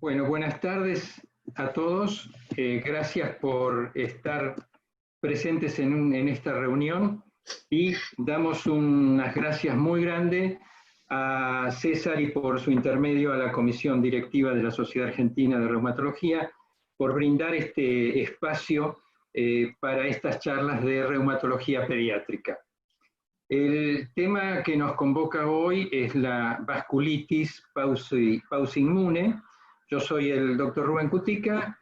Bueno, buenas tardes a todos. Gracias por estar presentes en esta reunión y damos unas gracias muy grandes a César y por su intermedio a la Comisión Directiva de la Sociedad Argentina de Reumatología por brindar este espacio para estas charlas de reumatología pediátrica. El tema que nos convoca hoy es la vasculitis pauci-inmune. Yo soy el doctor Rubén Cutica,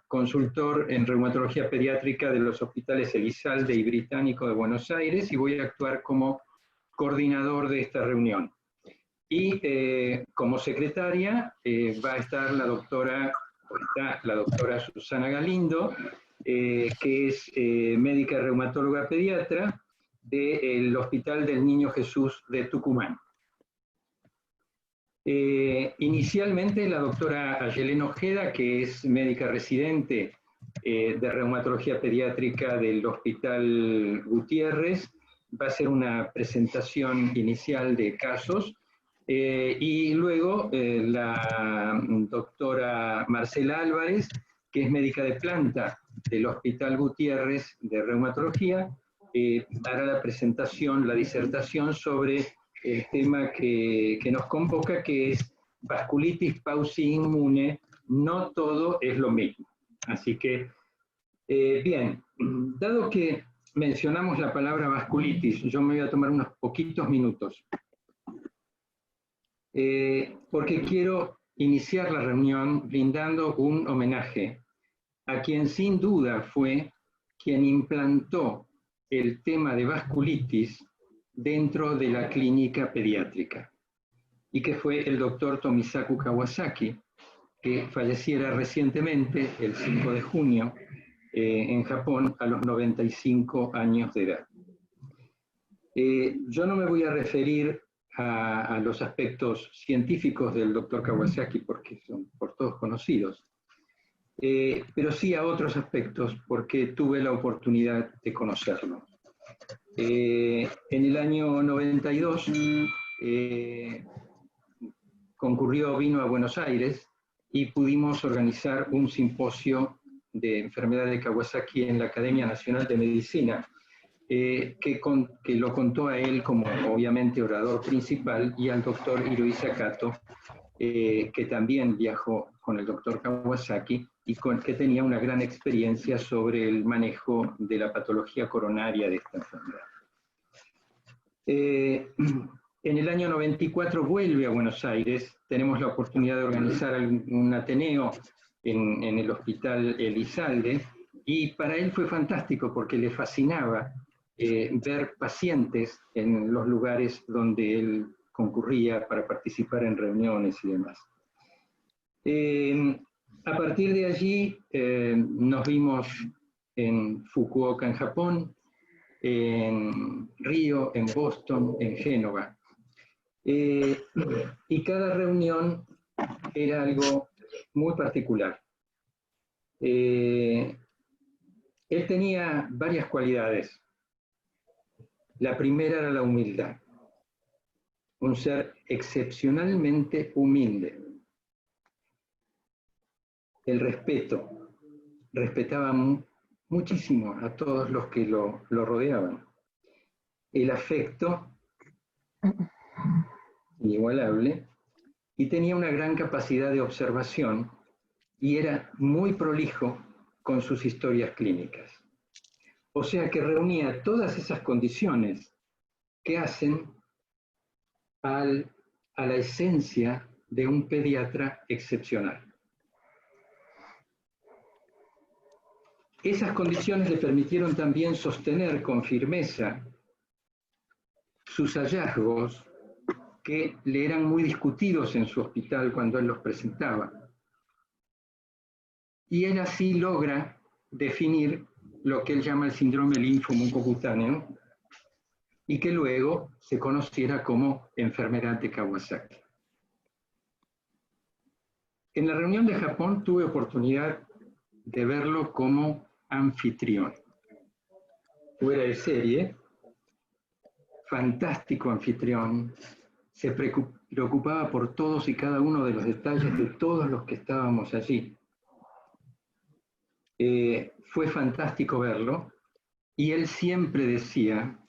consultor en reumatología pediátrica de los hospitales Elizalde y Británico de Buenos Aires y voy a actuar como coordinador de esta reunión. Y como secretaria va a estar la doctora Susana Galindo, que es médica reumatóloga pediatra del Hospital del Niño Jesús de Tucumán. Inicialmente la doctora Ayelén Ojeda, que es médica residente de reumatología pediátrica del Hospital Gutiérrez, va a hacer una presentación inicial de casos y luego la doctora Marcela Álvarez, que es médica de planta del Hospital Gutiérrez de reumatología, hará la presentación, la disertación sobre el tema que nos convoca, que es vasculitis pauci-inmune. No todo es lo mismo. Así que, bien, dado que mencionamos la palabra vasculitis, yo me voy a tomar unos poquitos minutos, porque quiero iniciar la reunión brindando un homenaje a quien sin duda fue quien implantó el tema de vasculitis dentro de la clínica pediátrica, y que fue el doctor Tomisaku Kawasaki, que falleciera recientemente, el 5 de junio, en Japón, a los 95 años de edad. Yo no me voy a referir a los aspectos científicos del doctor Kawasaki, porque son por todos conocidos, pero sí a otros aspectos, porque tuve la oportunidad de conocerlo. En el año 92 vino a Buenos Aires y pudimos organizar un simposio de enfermedad de Kawasaki en la Academia Nacional de Medicina, que lo contó a él como obviamente orador principal, y al doctor Hirohisa Kato, que también viajó con el doctor Kawasaki y que tenía una gran experiencia sobre el manejo de la patología coronaria de esta enfermedad. En el año 94 vuelve a Buenos Aires, tenemos la oportunidad de organizar un ateneo en el Hospital Elizalde, y para él fue fantástico porque le fascinaba ver pacientes en los lugares donde él concurría para participar en reuniones y demás. A partir de allí nos vimos en Fukuoka, en Japón, en Río, en Boston, en Génova. Y cada reunión era algo muy particular. Él tenía varias cualidades. La primera era la humildad. Un ser excepcionalmente humilde. El respeto. Respetaba muchísimo a todos los que lo rodeaban. El afecto, inigualable, y tenía una gran capacidad de observación y era muy prolijo con sus historias clínicas. O sea que reunía todas esas condiciones que hacen a la esencia de un pediatra excepcional. Esas condiciones le permitieron también sostener con firmeza sus hallazgos, que le eran muy discutidos en su hospital cuando él los presentaba. Y él así logra definir lo que él llama el síndrome linfomucocutáneo, y que luego se conociera como enfermedad de Kawasaki. En la reunión de Japón tuve oportunidad de verlo como anfitrión. Fuera de serie, fantástico anfitrión, preocupaba por todos y cada uno de los detalles de todos los que estábamos allí. Fue fantástico verlo, y él siempre decía,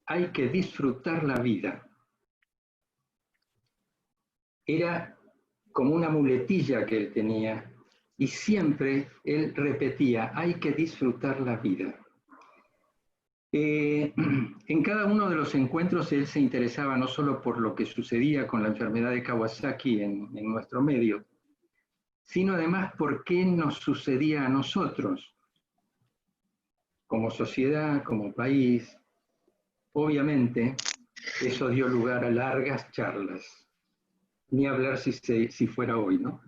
hay que disfrutar la vida. Era como una muletilla que él tenía, y siempre él repetía, hay que disfrutar la vida. En cada uno de los encuentros él se interesaba no solo por lo que sucedía con la enfermedad de Kawasaki en nuestro medio, sino además por qué nos sucedía a nosotros, como sociedad, como país. Obviamente, eso dio lugar a largas charlas, ni hablar si fuera hoy, ¿no?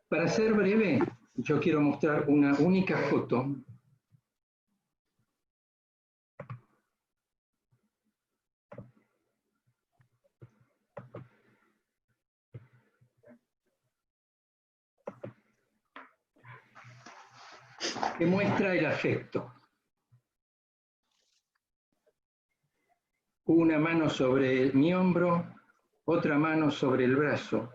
Para ser breve, yo quiero mostrar una única foto que muestra el afecto. Una mano sobre mi hombro, otra mano sobre el brazo.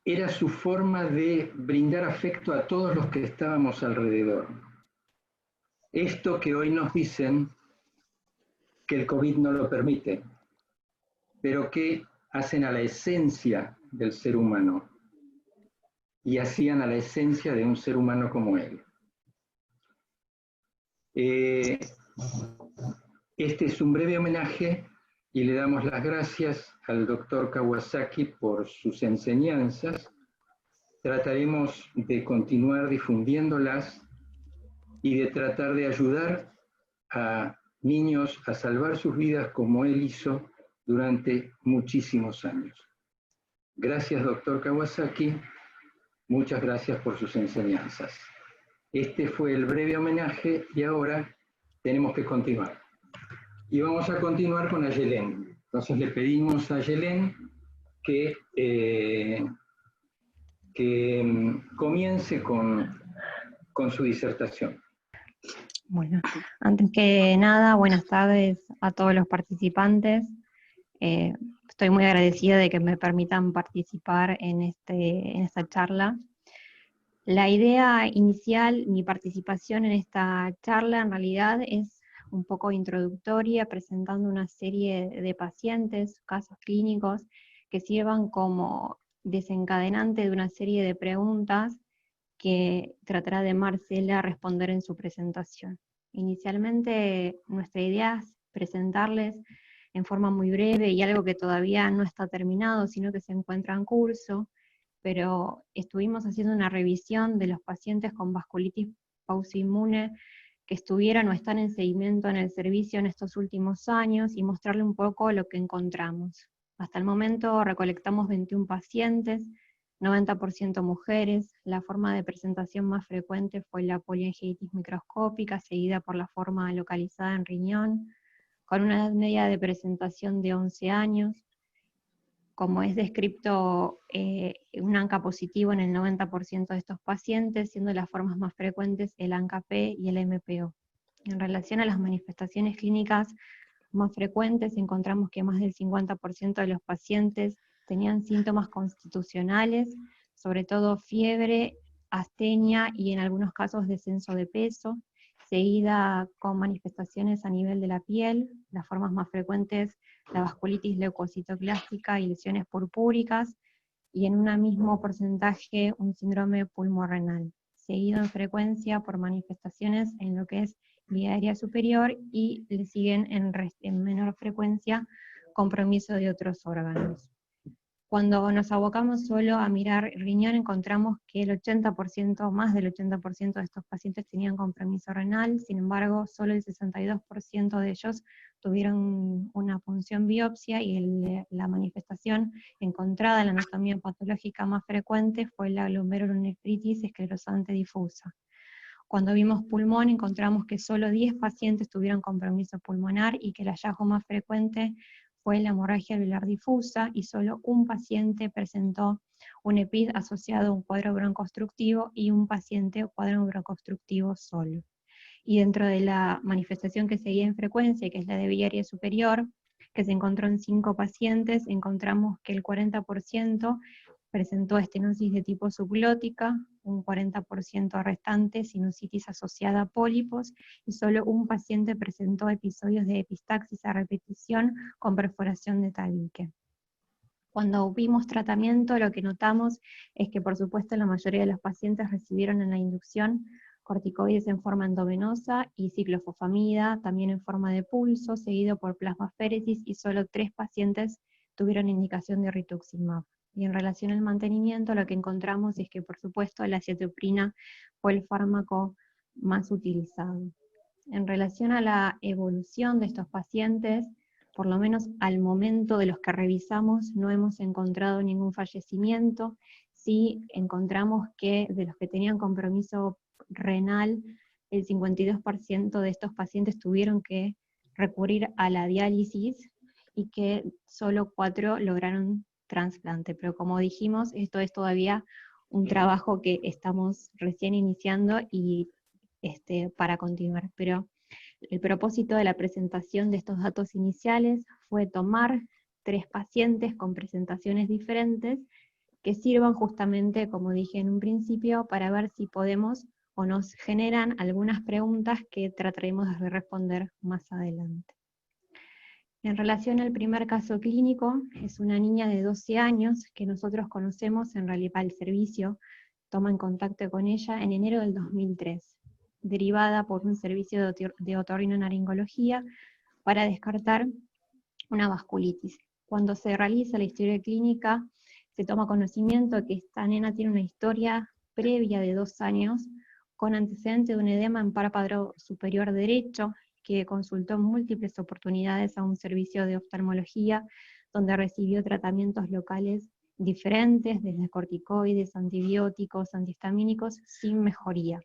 Era su forma de brindar afecto a todos los que estábamos alrededor. Esto que hoy nos dicen que el COVID no lo permite, pero que hacen a la esencia del ser humano, y hacían a la esencia de un ser humano como él. Este es un breve homenaje y le damos las gracias al doctor Kawasaki por sus enseñanzas. Trataremos de continuar difundiéndolas y de tratar de ayudar a niños a salvar sus vidas como él hizo durante muchísimos años. Gracias, doctor Kawasaki. Muchas gracias por sus enseñanzas. Este fue el breve homenaje y ahora tenemos que continuar. Y vamos a continuar con Ayelén. Entonces le pedimos a Ayelén que comience con su disertación. Bueno, antes que nada, buenas tardes a todos los participantes. Estoy muy agradecida de que me permitan participar en esta charla. La idea inicial, mi participación en esta charla en realidad es un poco introductoria, presentando una serie de pacientes, casos clínicos, que sirvan como desencadenante de una serie de preguntas que tratará de Marcela responder en su presentación. Inicialmente nuestra idea es presentarles en forma muy breve y algo que todavía no está terminado, sino que se encuentra en curso, pero estuvimos haciendo una revisión de los pacientes con vasculitis pauciinmune que estuvieron o están en seguimiento en el servicio en estos últimos años y mostrarle un poco lo que encontramos. Hasta el momento recolectamos 21 pacientes, 90% mujeres. La forma de presentación más frecuente fue la poliangiitis microscópica, seguida por la forma localizada en riñón, con una edad media de presentación de 11 años. Como es descrito, un ANCA positivo en el 90% de estos pacientes, siendo las formas más frecuentes el ANCA-P y el MPO. En relación a las manifestaciones clínicas más frecuentes, encontramos que más del 50% de los pacientes tenían síntomas constitucionales, sobre todo fiebre, astenia y en algunos casos descenso de peso, seguida con manifestaciones a nivel de la piel, las formas más frecuentes, la vasculitis leucocitoclástica y lesiones purpúricas, y en un mismo porcentaje un síndrome pulmorrenal, seguido en frecuencia por manifestaciones en lo que es vía aérea superior, y le siguen en menor frecuencia compromiso de otros órganos. Cuando nos abocamos solo a mirar riñón, encontramos que el 80%, más del 80% de estos pacientes tenían compromiso renal. Sin embargo, solo el 62% de ellos tuvieron una punción biopsia, y la manifestación encontrada en la anatomía patológica más frecuente fue la glomerulonefritis esclerosante difusa. Cuando vimos pulmón, encontramos que solo 10 pacientes tuvieron compromiso pulmonar y que el hallazgo más frecuente fue la hemorragia alveolar difusa, y solo un paciente presentó un EPID asociado a un cuadro broncoobstructivo y un paciente cuadro broncoobstructivo solo. Y dentro de la manifestación que seguía en frecuencia, que es la de biliaria superior, que se encontró en 5 pacientes, encontramos que el 40% presentó estenosis de tipo subglótica, un 40% restante sinusitis asociada a pólipos, y solo un paciente presentó episodios de epistaxis a repetición con perforación de tabique. Cuando vimos tratamiento, lo que notamos es que, por supuesto, la mayoría de los pacientes recibieron en la inducción corticoides en forma endovenosa y ciclofosfamida, también en forma de pulso, seguido por plasmaféresis, y solo 3 pacientes tuvieron indicación de rituximab. Y en relación al mantenimiento, lo que encontramos es que, por supuesto, la azathioprina fue el fármaco más utilizado. En relación a la evolución de estos pacientes, por lo menos al momento de los que revisamos, no hemos encontrado ningún fallecimiento. Sí encontramos que de los que tenían compromiso renal, el 52% de estos pacientes tuvieron que recurrir a la diálisis y que solo 4 lograron trasplante. Pero como dijimos, esto es todavía un trabajo que estamos recién iniciando y para continuar. Pero el propósito de la presentación de estos datos iniciales fue tomar 3 pacientes con presentaciones diferentes que sirvan justamente, como dije en un principio, para ver si podemos o nos generan algunas preguntas que trataremos de responder más adelante. En relación al primer caso clínico, es una niña de 12 años que nosotros conocemos, en realidad el servicio toma en contacto con ella en enero del 2003, derivada por un servicio de otorrinolaringología para descartar una vasculitis. Cuando se realiza la historia clínica, se toma conocimiento de que esta nena tiene una historia previa de 2 años con antecedente de un edema en párpado superior derecho, que consultó en múltiples oportunidades a un servicio de oftalmología, donde recibió tratamientos locales diferentes, desde corticoides, antibióticos, antihistamínicos, sin mejoría.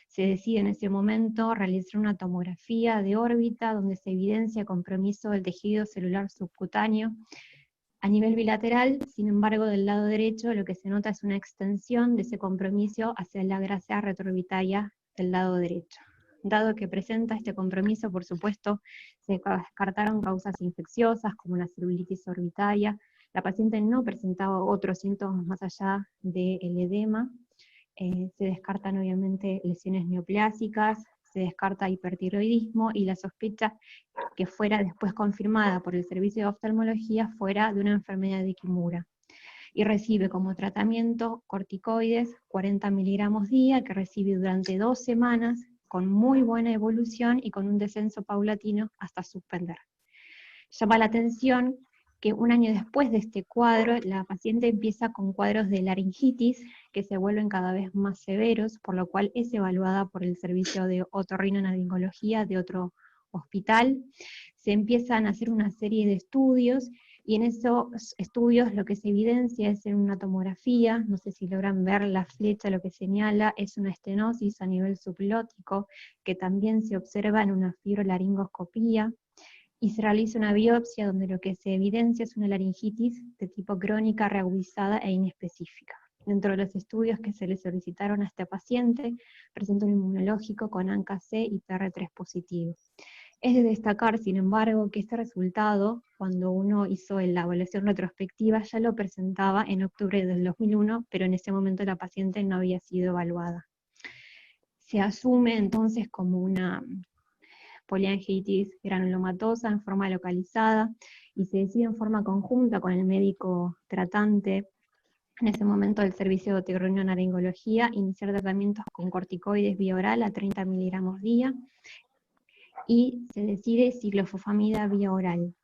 Se decide en ese momento realizar una tomografía de órbita donde se evidencia compromiso del tejido celular subcutáneo a nivel bilateral. Sin embargo, del lado derecho lo que se nota es una extensión de ese compromiso hacia la grasa retroorbitaria del lado derecho. Dado que presenta este compromiso, por supuesto, se descartaron causas infecciosas como la celulitis orbitaria. La paciente no presentaba otros síntomas más allá del edema. Se descartan obviamente lesiones neoplásicas, se descarta hipertiroidismo, y la sospecha que fuera después confirmada por el servicio de oftalmología fuera de una enfermedad de Kimura. Y recibe como tratamiento corticoides 40 miligramos día, que recibe durante 2 semanas, con muy buena evolución y con un descenso paulatino hasta suspender. Llama la atención que un año después de este cuadro, la paciente empieza con cuadros de laringitis que se vuelven cada vez más severos, por lo cual es evaluada por el servicio de otorrinolaringología de otro hospital. Se empiezan a hacer una serie de estudios, y en esos estudios lo que se evidencia es en una tomografía, no sé si logran ver la flecha, lo que señala es una estenosis a nivel subglótico, que también se observa en una fibrolaringoscopía, y se realiza una biopsia donde lo que se evidencia es una laringitis de tipo crónica, reagudizada e inespecífica. Dentro de los estudios que se le solicitaron a este paciente, presenta un inmunológico con ANCA-C y PR3 positivo. Es de destacar, sin embargo, que este resultado, cuando uno hizo la evaluación retrospectiva, ya lo presentaba en octubre del 2001, pero en ese momento la paciente no había sido evaluada. Se asume entonces como una poliangitis granulomatosa en forma localizada, y se decide en forma conjunta con el médico tratante, en ese momento del servicio de otorrinolaringología, iniciar tratamientos con corticoides vía oral a 30 miligramos día, y se decide ciclofosfamida vía oral.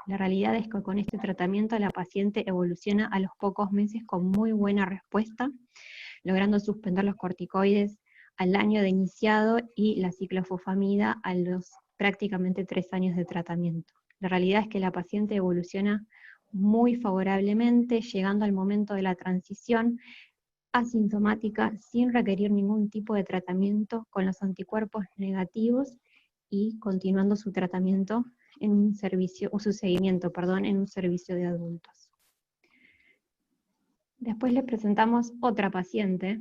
La realidad es que con este tratamiento la paciente evoluciona a los pocos meses con muy buena respuesta, logrando suspender los corticoides al año de iniciado y la ciclofosfamida a los prácticamente 3 años de tratamiento. La realidad es que la paciente evoluciona muy favorablemente, llegando al momento de la transición asintomática, sin requerir ningún tipo de tratamiento, con los anticuerpos negativos, y continuando su tratamiento en un servicio, o su seguimiento, perdón, en un servicio de adultos. Después les presentamos otra paciente,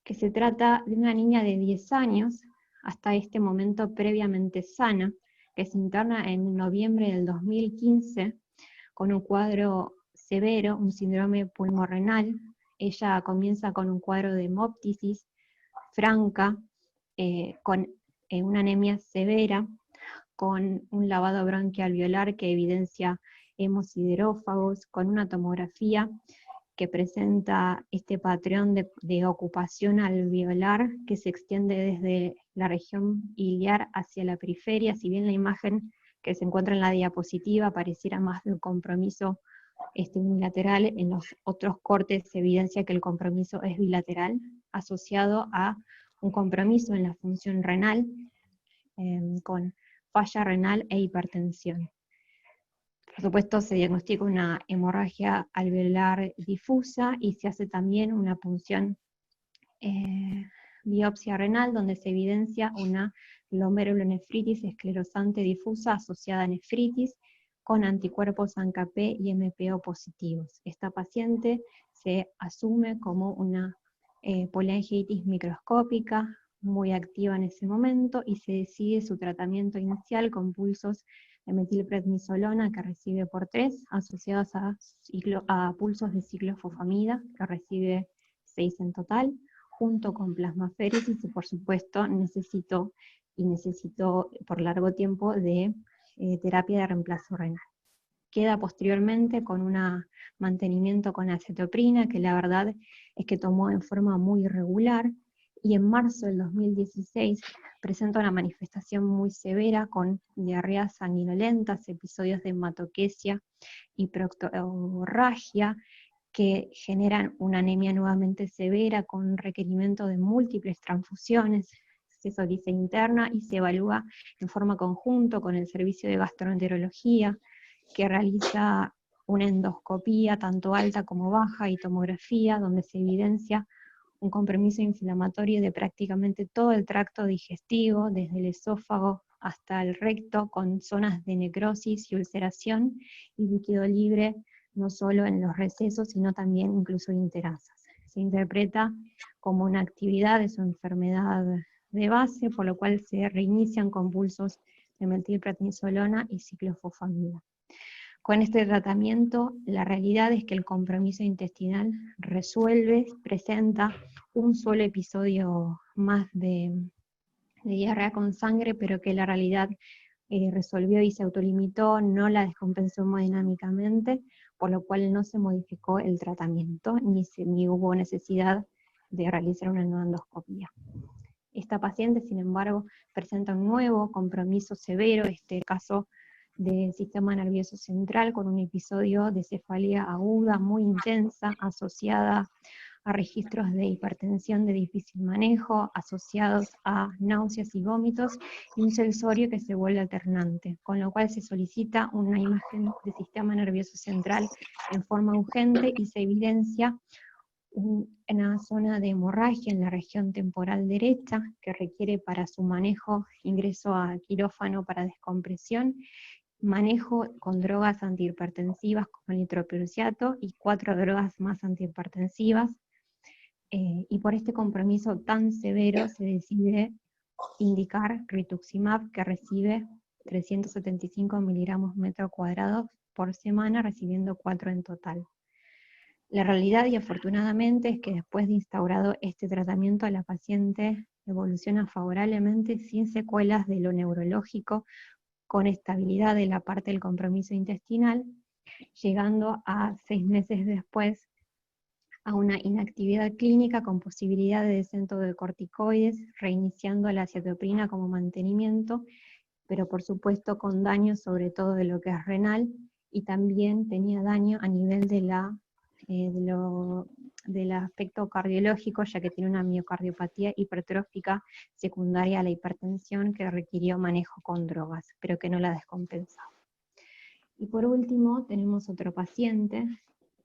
que se trata de una niña de 10 años, hasta este momento previamente sana, que se interna en noviembre del 2015 con un cuadro severo, un síndrome pulmorrenal. Ella comienza con un cuadro de hemoptisis franca, con una anemia severa, con un lavado bronquialveolar que evidencia hemosiderófagos, con una tomografía que presenta este patrón de ocupación alveolar que se extiende desde la región iliar hacia la periferia. Si bien la imagen que se encuentra en la diapositiva pareciera más de un compromiso unilateral, en los otros cortes se evidencia que el compromiso es bilateral, asociado a un compromiso en la función renal, con falla renal e hipertensión. Por supuesto, se diagnostica una hemorragia alveolar difusa y se hace también una punción biopsia renal, donde se evidencia una glomerulonefritis esclerosante difusa asociada a nefritis con anticuerpos ANCA-P y MPO positivos. Esta paciente se asume como una poliangiitis microscópica, muy activa en ese momento, y se decide su tratamiento inicial con pulsos de metilprednisolona que recibe por 3, asociados a pulsos de ciclofosfamida, que recibe 6 en total, junto con plasmaféresis, y por supuesto necesitó por largo tiempo de terapia de reemplazo renal. Queda posteriormente con un mantenimiento con acetoprina, que la verdad es que tomó en forma muy irregular, y en marzo del 2016 presenta una manifestación muy severa con diarreas sanguinolentas, episodios de hematoquesia y proctorragia, que generan una anemia nuevamente severa con requerimiento de múltiples transfusiones, cesoriza interna, y se evalúa en forma conjunta con el servicio de gastroenterología, que realiza una endoscopía tanto alta como baja y tomografía, donde se evidencia un compromiso inflamatorio de prácticamente todo el tracto digestivo, desde el esófago hasta el recto, con zonas de necrosis y ulceración, y líquido libre no solo en los recesos, sino también incluso interasas. Se interpreta como una actividad de su enfermedad de base, por lo cual se reinician con pulsos de metilprednisolona y ciclofosfamida. Con este tratamiento, la realidad es que el compromiso intestinal resuelve, presenta un solo episodio más de diarrea con sangre, pero que la realidad resolvió y se autolimitó, no la descompensó hemodinámicamente, por lo cual no se modificó el tratamiento, ni hubo necesidad de realizar una nueva endoscopía. Esta paciente, sin embargo, presenta un nuevo compromiso severo, este caso del sistema nervioso central, con un episodio de cefalea aguda muy intensa, asociada a registros de hipertensión de difícil manejo, asociados a náuseas y vómitos, y un sensorio que se vuelve alternante, con lo cual se solicita una imagen del sistema nervioso central en forma urgente, y se evidencia una zona de hemorragia en la región temporal derecha, que requiere para su manejo ingreso a quirófano para descompresión, manejo con drogas antihipertensivas como el nitroprusiato y 4 drogas más antihipertensivas, y por este compromiso tan severo se decide indicar rituximab, que recibe 375 miligramos metro cuadrado por semana, recibiendo 4 en total. La realidad, y afortunadamente, es que después de instaurado este tratamiento, la paciente evoluciona favorablemente sin secuelas de lo neurológico, con estabilidad de la parte del compromiso intestinal, llegando a 6 meses después a una inactividad clínica con posibilidad de descenso de corticoides, reiniciando la acetoprina como mantenimiento, pero por supuesto con daño sobre todo de lo que es renal, y también tenía daño a nivel del aspecto cardiológico, ya que tiene una miocardiopatía hipertrófica secundaria a la hipertensión, que requirió manejo con drogas, pero que no la descompensaba. Y por último tenemos otro paciente.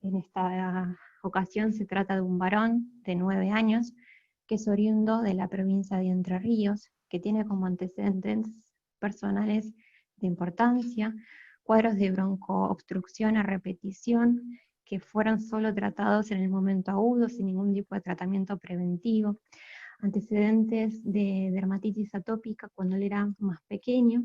En esta ocasión se trata de un varón de 9 años, que es oriundo de la provincia de Entre Ríos, que tiene como antecedentes personales de importancia cuadros de broncoobstrucción a repetición, que fueron solo tratados en el momento agudo, sin ningún tipo de tratamiento preventivo, antecedentes de dermatitis atópica cuando él era más pequeño,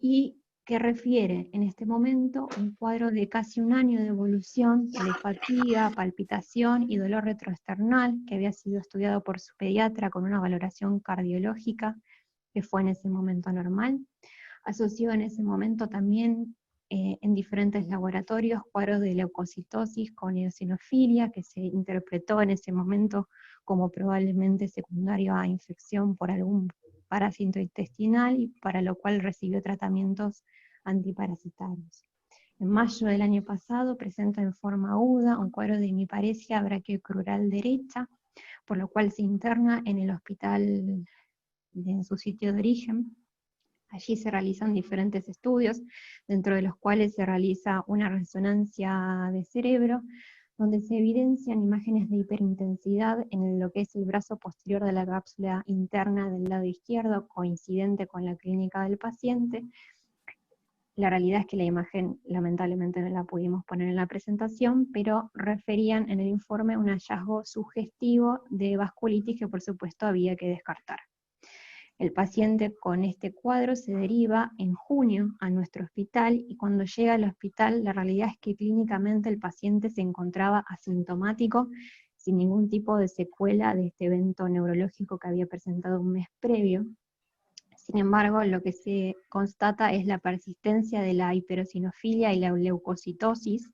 y que refiere en este momento un cuadro de casi un año de evolución de fatiga, palpitación y dolor retroesternal, que había sido estudiado por su pediatra con una valoración cardiológica que fue en ese momento normal. Asoció en ese momento también en diferentes laboratorios cuadros de leucocitosis con eosinofilia, que se interpretó en ese momento como probablemente secundario a infección por algún parásito intestinal, y para lo cual recibió tratamientos antiparasitarios. En mayo del año pasado presenta en forma aguda un cuadro de hemiparesia brachiocrural derecha, por lo cual se interna en el hospital en su sitio de origen. Allí se realizan diferentes estudios, dentro de los cuales se realiza una resonancia de cerebro, donde se evidencian imágenes de hiperintensidad en lo que es el brazo posterior de la cápsula interna del lado izquierdo, coincidente con la clínica del paciente. La realidad es que la imagen lamentablemente no la pudimos poner en la presentación, pero referían en el informe un hallazgo sugestivo de vasculitis que por supuesto había que descartar. El paciente con este cuadro se deriva en junio a nuestro hospital, y cuando llega al hospital la realidad es que clínicamente el paciente se encontraba asintomático, sin ningún tipo de secuela de este evento neurológico que había presentado un mes previo. Sin embargo, lo que se constata es la persistencia de la hiperosinofilia y la leucocitosis.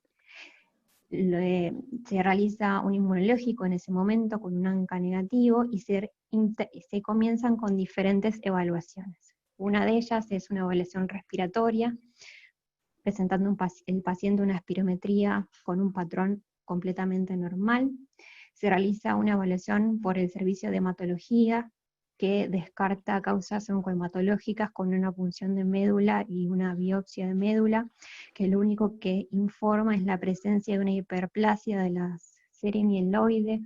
Se realiza un inmunológico en ese momento con un ANCA negativo, y se comienzan con diferentes evaluaciones. Una de ellas es una evaluación respiratoria, presentando el paciente una espirometría con un patrón completamente normal. Se realiza una evaluación por el servicio de hematología, que descarta causas oncohematológicas con una punción de médula y una biopsia de médula, que lo único que informa es la presencia de una hiperplasia de la serie mieloide,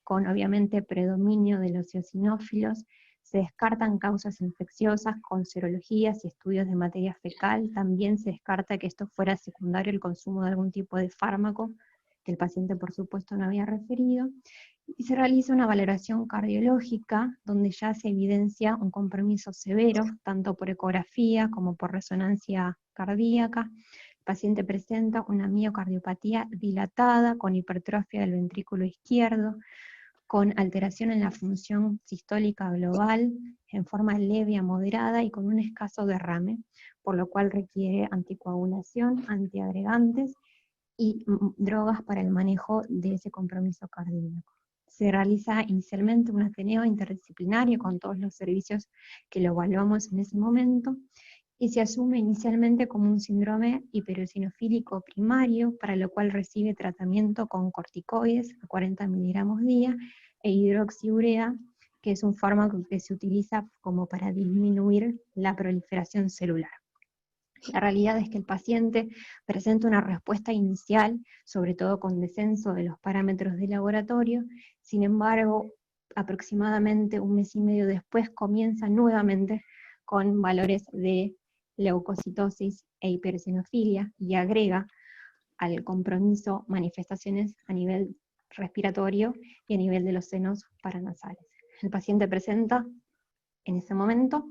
con obviamente predominio de los eosinófilos. Se descartan causas infecciosas con serologías y estudios de materia fecal. También se descarta que esto fuera secundario al consumo de algún tipo de fármaco, que el paciente por supuesto no había referido. Y se realiza una valoración cardiológica, donde ya se evidencia un compromiso severo, tanto por ecografía como por resonancia cardíaca. El paciente presenta una miocardiopatía dilatada, con hipertrofia del ventrículo izquierdo, con alteración en la función sistólica global, en forma leve a moderada y con un escaso derrame, por lo cual requiere anticoagulación, antiagregantes y drogas para el manejo de ese compromiso cardíaco. Se realiza inicialmente un ateneo interdisciplinario con todos los servicios que lo evaluamos en ese momento, y se asume inicialmente como un síndrome hiperosinofílico primario, para lo cual recibe tratamiento con corticoides a 40 miligramos día e hidroxiurea, que es un fármaco que se utiliza como para disminuir la proliferación celular. La realidad es que el paciente presenta una respuesta inicial, sobre todo con descenso de los parámetros de laboratorio. Sin embargo, aproximadamente un mes y medio después comienza nuevamente con valores de leucocitosis e hiperosinofilia, y agrega al compromiso manifestaciones a nivel respiratorio y a nivel de los senos paranasales. El paciente presenta en ese momento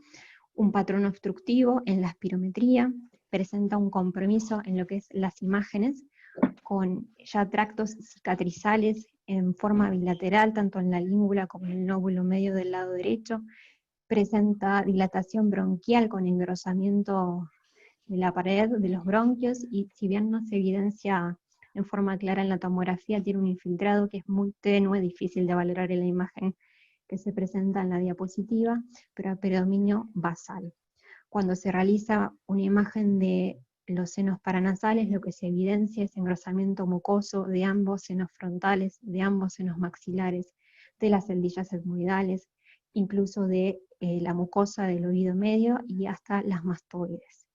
un patrón obstructivo en la espirometría, presenta un compromiso en lo que es las imágenes, con ya tractos cicatrizales en forma bilateral, tanto en la língula como en el lóbulo medio del lado derecho. Presenta dilatación bronquial con engrosamiento de la pared de los bronquios, y si bien no se evidencia en forma clara en la tomografía, tiene un infiltrado que es muy tenue, difícil de valorar en la imagen que se presenta en la diapositiva, pero a predominio basal. Cuando se realiza una imagen de los senos paranasales, lo que se evidencia es engrosamiento mucoso de ambos senos frontales, de ambos senos maxilares, de las celdillas etmoidales, incluso de la mucosa del oído medio y hasta las mastoides.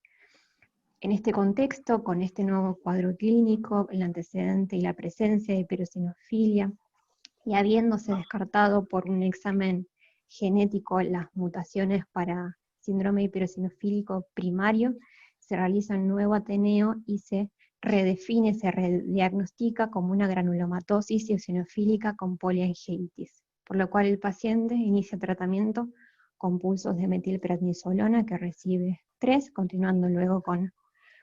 En este contexto, con este nuevo cuadro clínico, el antecedente y la presencia de hiperosinofilia, y habiéndose descartado por un examen genético las mutaciones para síndrome hiperosinofílico primario, se realiza un nuevo ateneo y se redefine, se rediagnostica como una granulomatosis eosinofílica con poliangeitis, por lo cual el paciente inicia tratamiento con pulsos de metilprednisolona que recibe 3, continuando luego con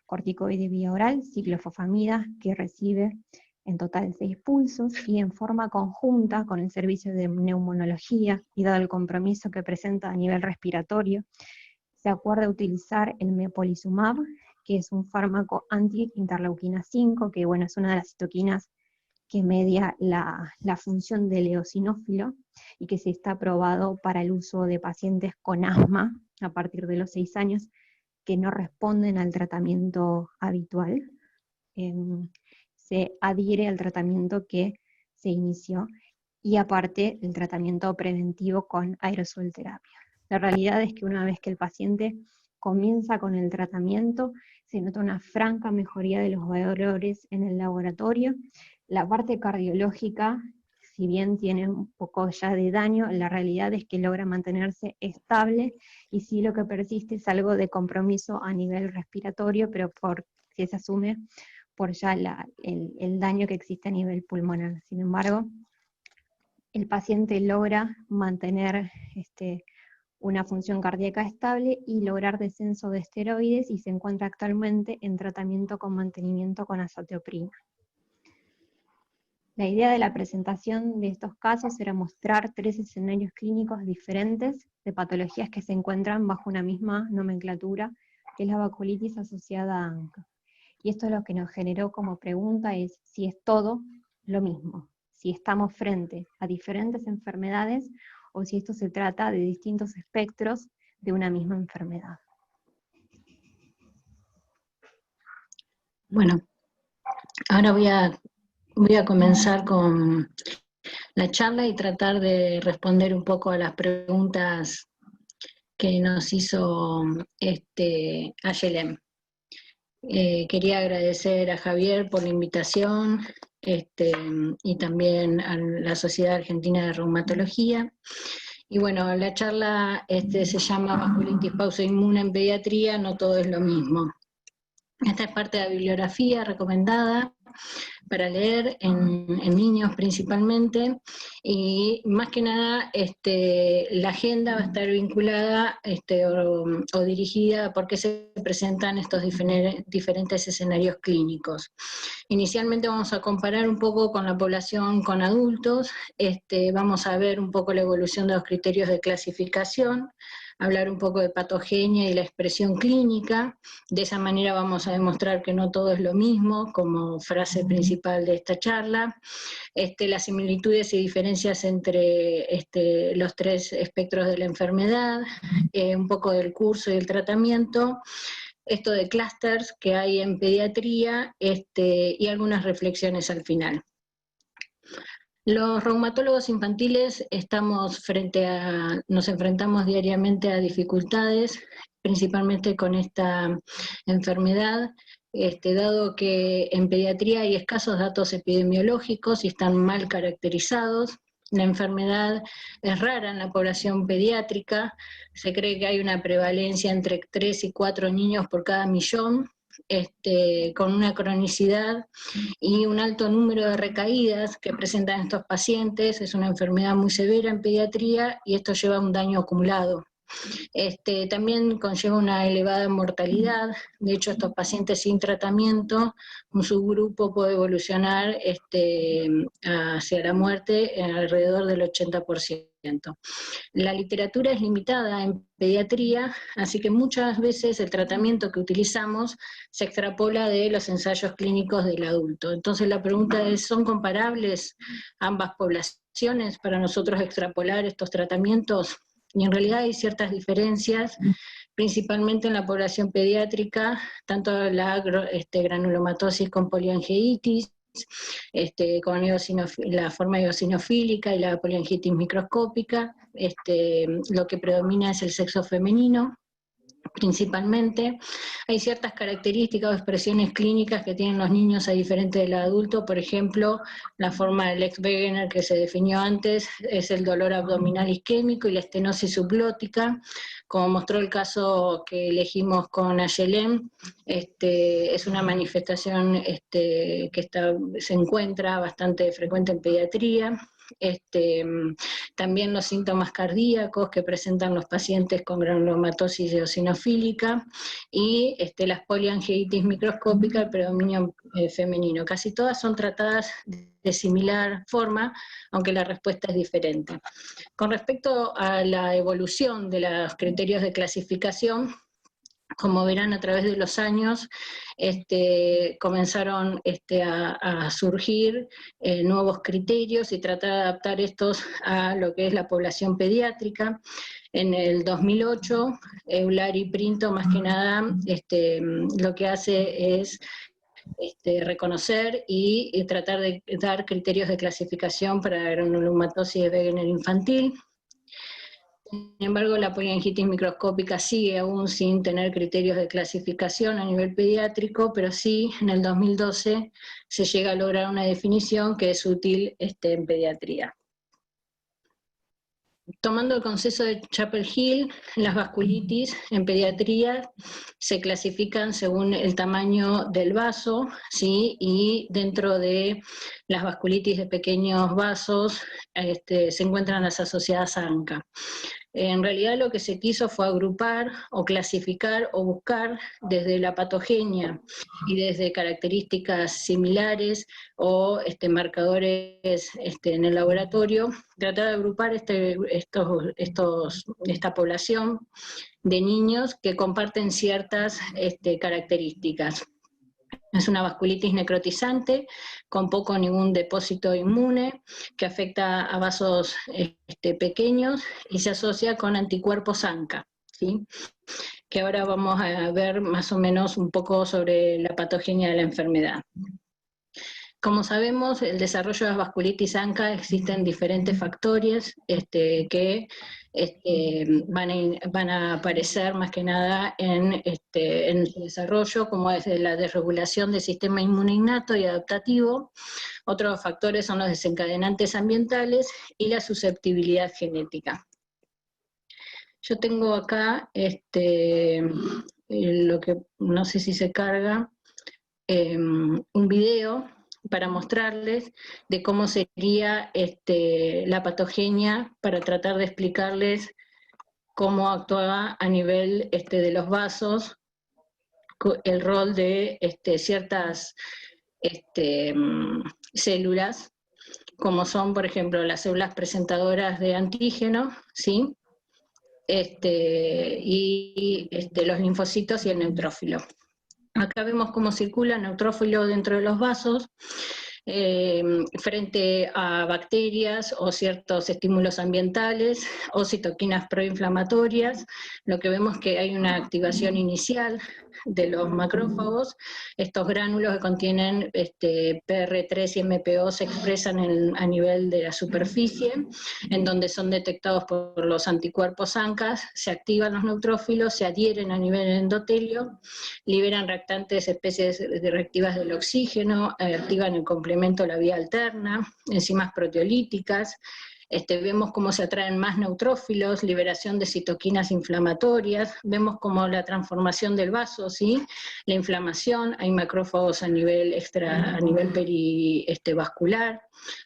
corticoide vía oral, ciclofosfamida, que recibe en total 6 pulsos, y en forma conjunta con el servicio de neumonología, y dado el compromiso que presenta a nivel respiratorio, se acuerda utilizar el mepolizumab, que es un fármaco anti-interleuquina 5, que bueno, es una de las citoquinas que media la función del eosinófilo, y que se está aprobado para el uso de pacientes con asma a partir de los 6 años, que no responden al tratamiento habitual. Se adhiere al tratamiento que se inició, y aparte el tratamiento preventivo con aerosol terapia. La realidad es que una vez que el paciente comienza con el tratamiento, se nota una franca mejoría de los valores en el laboratorio. La parte cardiológica, si bien tiene un poco ya de daño, la realidad es que logra mantenerse estable, y sí lo que persiste es algo de compromiso a nivel respiratorio, pero si se asume por ya el daño que existe a nivel pulmonar. Sin embargo, el paciente logra mantener una función cardíaca estable y lograr descenso de esteroides, y se encuentra actualmente en tratamiento con mantenimiento con azathioprina. La idea de la presentación de estos casos era mostrar 3 escenarios clínicos diferentes de patologías que se encuentran bajo una misma nomenclatura, que es la vasculitis asociada a ANCA. Y esto es lo que nos generó como pregunta, es si es todo lo mismo, si estamos frente a diferentes enfermedades, o si esto se trata de distintos espectros de una misma enfermedad. Bueno, ahora voy a comenzar con la charla y tratar de responder un poco a las preguntas que nos hizo Ayelem. Quería agradecer a Javier por la invitación, y también a la Sociedad Argentina de Reumatología. Y bueno, la charla se llama Vasculitis pausoinmune en pediatría, no todo es lo mismo. Esta es parte de la bibliografía recomendada para leer en niños principalmente, y más que nada la agenda va a estar vinculada o dirigida a por qué se presentan estos diferentes escenarios clínicos. Inicialmente vamos a comparar un poco con la población con adultos, vamos a ver un poco la evolución de los criterios de clasificación, hablar un poco de patogenia y la expresión clínica. De esa manera vamos a demostrar que no todo es lo mismo, como frase principal de esta charla. Las similitudes y diferencias entre los 3 espectros de la enfermedad, un poco del curso y el tratamiento, esto de clústeres que hay en pediatría, y algunas reflexiones al final. Los reumatólogos infantiles nos enfrentamos diariamente a dificultades, principalmente con esta enfermedad, dado que en pediatría hay escasos datos epidemiológicos y están mal caracterizados. La enfermedad es rara en la población pediátrica, se cree que hay una prevalencia entre 3 y 4 niños por cada millón, con una cronicidad y un alto número de recaídas que presentan estos pacientes. Es una enfermedad muy severa en pediatría y esto lleva a un daño acumulado. También conlleva una elevada mortalidad. De hecho, estos pacientes sin tratamiento, un subgrupo puede evolucionar hacia la muerte en alrededor del 80%. La literatura es limitada en pediatría, así que muchas veces el tratamiento que utilizamos se extrapola de los ensayos clínicos del adulto. Entonces la pregunta es, ¿son comparables ambas poblaciones para nosotros extrapolar estos tratamientos? Y en realidad hay ciertas diferencias, principalmente en la población pediátrica, tanto la granulomatosis con poliangeitis, con la forma eosinofílica y la poliangitis microscópica, lo que predomina es el sexo femenino, principalmente. Hay ciertas características o expresiones clínicas que tienen los niños a diferente del adulto. Por ejemplo, la forma del Lex-Wegener que se definió antes es el dolor abdominal isquémico y la estenosis subglótica. como mostró el caso que elegimos con Ayelén, es una manifestación que se encuentra bastante frecuente en pediatría. También los síntomas cardíacos que presentan los pacientes con granulomatosis eosinofílica y las poliangiitis microscópica, el predominio femenino. Casi todas son tratadas de similar forma, aunque la respuesta es diferente. Con respecto a la evolución de los criterios de clasificación, como verán a través de los años, comenzaron a surgir nuevos criterios y tratar de adaptar estos a lo que es la población pediátrica. En el 2008, Eulari Printo, más que nada, lo que hace es reconocer y tratar de dar criterios de clasificación para la granulomatosis de Wegener infantil. Sin embargo, la poliangitis microscópica sigue aún sin tener criterios de clasificación a nivel pediátrico, pero sí, en el 2012 se llega a lograr una definición que es útil en pediatría. Tomando el consenso de Chapel-Hill, las vasculitis en pediatría se clasifican según el tamaño del vaso, ¿sí? Y dentro de las vasculitis de pequeños vasos se encuentran las asociadas a ANCA. En realidad lo que se quiso fue agrupar o clasificar o buscar desde la patogenia y desde características similares o marcadores en el laboratorio, tratar de agrupar esta población de niños que comparten ciertas características. Es una vasculitis necrotizante con poco o ningún depósito inmune que afecta a vasos pequeños y se asocia con anticuerpos ANCA, ¿sí? Que ahora vamos a ver más o menos un poco sobre la patogenia de la enfermedad. Como sabemos, el desarrollo de las vasculitis ANCA existen diferentes factores que van a aparecer más que nada en el desarrollo, como es la desregulación del sistema inmune innato y adaptativo. Otros factores son los desencadenantes ambientales y la susceptibilidad genética. Yo tengo acá lo que no sé si se carga, un video para mostrarles de cómo sería la patogenia, para tratar de explicarles cómo actuaba a nivel de los vasos, el rol de ciertas células, como son, por ejemplo, las células presentadoras de antígeno, ¿sí? Y los linfocitos y el neutrófilo. Acá vemos cómo circula el neutrófilo dentro de los vasos frente a bacterias o ciertos estímulos ambientales o citoquinas proinflamatorias. Lo que vemos es que hay una activación inicial de los macrófagos. Estos gránulos que contienen PR3 y MPO se expresan a nivel de la superficie, en donde son detectados por los anticuerpos ANCA, se activan los neutrófilos, se adhieren a nivel endotelio, liberan reactantes especies reactivas del oxígeno, activan el complemento de la vía alterna, enzimas proteolíticas. Vemos cómo se atraen más neutrófilos, liberación de citoquinas inflamatorias, vemos como la transformación del vaso, ¿sí? La inflamación, hay macrófagos a nivel vascular,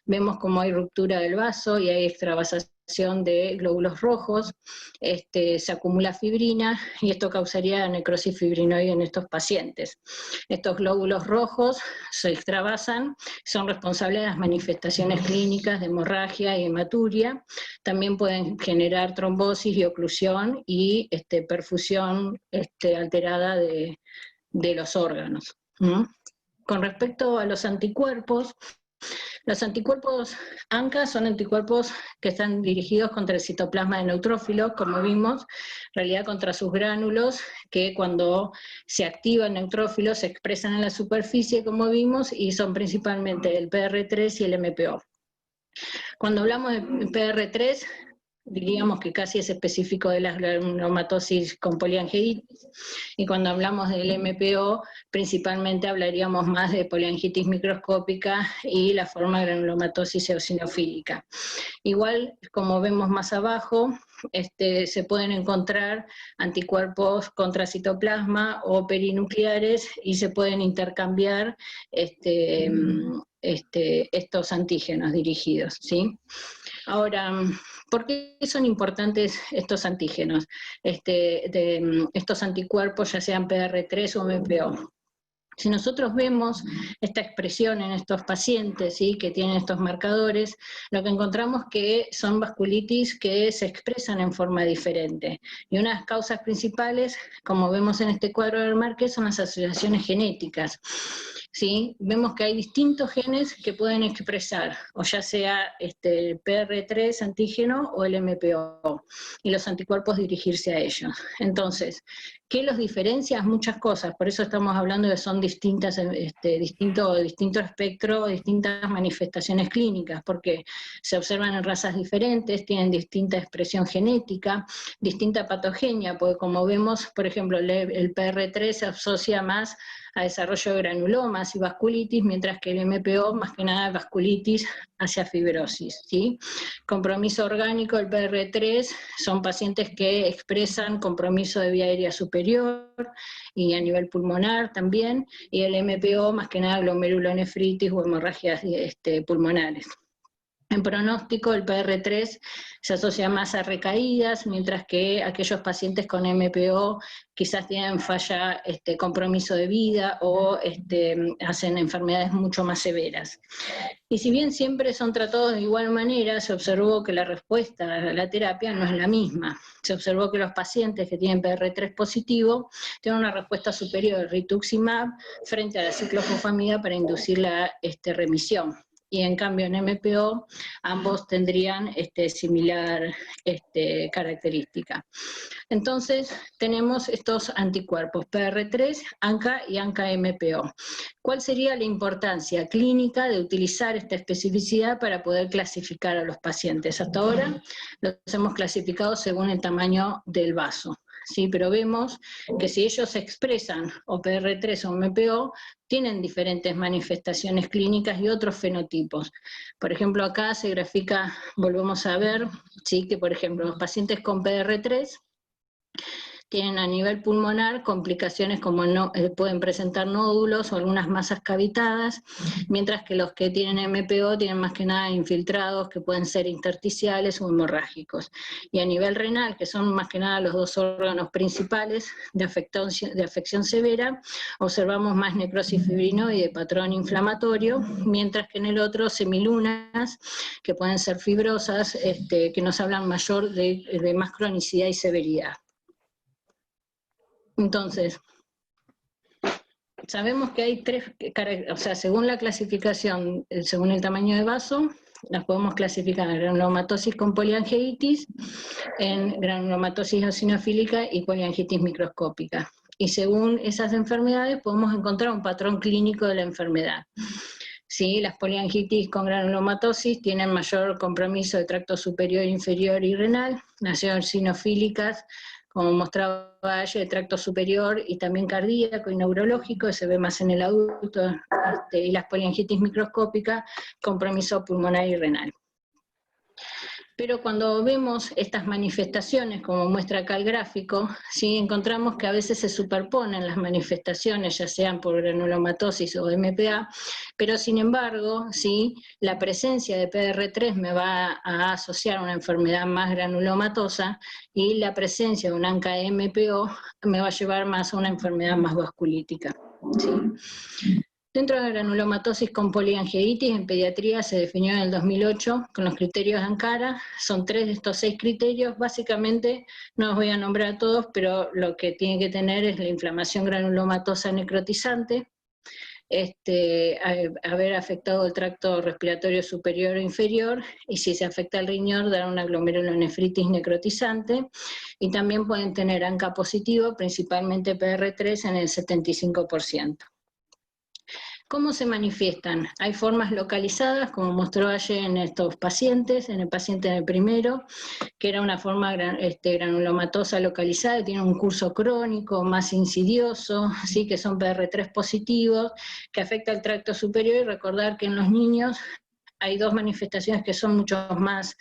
vemos cómo hay ruptura del vaso y hay extravasación de glóbulos rojos, se acumula fibrina y esto causaría necrosis fibrinoide en estos pacientes. Estos glóbulos rojos se extravasan, son responsables de las manifestaciones clínicas de hemorragia y hematuria, también pueden generar trombosis y oclusión y perfusión alterada de los órganos. Con respecto a los anticuerpos ANCA son anticuerpos que están dirigidos contra el citoplasma de neutrófilo, como vimos, en realidad contra sus gránulos, que cuando se activa el neutrófilo se expresan en la superficie, como vimos, y son principalmente el PR3 y el MPO. Cuando hablamos de PR3, diríamos que casi es específico de la granulomatosis con poliangiitis, y cuando hablamos del MPO, principalmente hablaríamos más de poliangitis microscópica y la forma de granulomatosis eosinofílica. Igual, como vemos más abajo, se pueden encontrar anticuerpos contra citoplasma o perinucleares y se pueden intercambiar estos antígenos dirigidos, ¿sí? Ahora, ¿por qué son importantes estos antígenos, estos anticuerpos, ya sean PR3 o MPO? Si nosotros vemos esta expresión en estos pacientes, ¿sí?, que tienen estos marcadores, lo que encontramos que son vasculitis que se expresan en forma diferente. Y una de las causas principales, como vemos en este cuadro del Marqués, son las asociaciones genéticas. ¿Sí? Vemos que hay distintos genes que pueden expresar, o ya sea el PR3 antígeno o el MPO, y los anticuerpos dirigirse a ellos. Entonces, ¿qué los diferencia? Muchas cosas, por eso estamos hablando de son distintas, distinto espectro, distintas manifestaciones clínicas, porque se observan en razas diferentes, tienen distinta expresión genética, distinta patogenia, porque como vemos, por ejemplo, el PR3 se asocia más a desarrollo de granulomas y vasculitis, mientras que el MPO más que nada vasculitis hacia fibrosis, ¿sí? Compromiso orgánico, el PR3, son pacientes que expresan compromiso de vía aérea superior y a nivel pulmonar también, y el MPO más que nada glomerulonefritis o hemorragias pulmonares. En pronóstico, el PR3 se asocia más a recaídas, mientras que aquellos pacientes con MPO quizás tienen falla, compromiso de vida o hacen enfermedades mucho más severas. Y si bien siempre son tratados de igual manera, se observó que la respuesta a la terapia no es la misma. Se observó que los pacientes que tienen PR3 positivo tienen una respuesta superior al rituximab frente a la ciclofosfamida para inducir la remisión. Y en cambio en MPO ambos tendrían similar característica. Entonces tenemos estos anticuerpos, PR3, ANCA y ANCA-MPO. ¿Cuál sería la importancia clínica de utilizar esta especificidad para poder clasificar a los pacientes? Hasta ahora los hemos clasificado según el tamaño del vaso. Sí, pero vemos que si ellos se expresan o PR3 o MPO, tienen diferentes manifestaciones clínicas y otros fenotipos. Por ejemplo, acá se grafica, volvemos a ver, ¿sí?, que por ejemplo los pacientes con PR3 tienen a nivel pulmonar complicaciones como pueden presentar nódulos o algunas masas cavitadas, mientras que los que tienen MPO tienen más que nada infiltrados que pueden ser intersticiales o hemorrágicos. Y a nivel renal, que son más que nada los dos órganos principales de afección severa, observamos más necrosis fibrinoide de patrón inflamatorio, mientras que en el otro semilunas, que pueden ser fibrosas, que nos hablan mayor de más cronicidad y severidad. Entonces, sabemos que hay tres, o sea, según la clasificación, según el tamaño de vaso, las podemos clasificar en granulomatosis con poliangeitis, en granulomatosis eosinofílica y poliangitis microscópica. Y según esas enfermedades podemos encontrar un patrón clínico de la enfermedad. Sí, las poliangitis con granulomatosis tienen mayor compromiso de tracto superior, inferior y renal. Las eosinofílicas, como mostraba ayer, de tracto superior y también cardíaco y neurológico, se ve más en el adulto, y las poliangitis microscópicas, compromiso pulmonar y renal. Pero cuando vemos estas manifestaciones, como muestra acá el gráfico, ¿sí?, encontramos que a veces se superponen las manifestaciones, ya sean por granulomatosis o MPA, pero sin embargo, ¿sí?, la presencia de PR3 me va a asociar a una enfermedad más granulomatosa y la presencia de un ANCA-MPO me va a llevar más a una enfermedad más vasculítica, ¿sí? Dentro de la granulomatosis con poliangeitis, en pediatría se definió en el 2008 con los criterios de Ankara. Son 3 de estos 6 criterios. Básicamente, no los voy a nombrar a todos, pero lo que tiene que tener es la inflamación granulomatosa necrotizante, haber afectado el tracto respiratorio superior o inferior, y si se afecta el riñón, dar una glomerulonefritis necrotizante, y también pueden tener ANCA positivo, principalmente PR3 en el 75%. ¿Cómo se manifiestan? Hay formas localizadas, como mostró ayer en estos pacientes, en el paciente en el primero, que era una forma granulomatosa localizada, tiene un curso crónico más insidioso, ¿sí?, que son PR3 positivos, que afecta el tracto superior, y recordar que en los niños hay 2 manifestaciones que son mucho más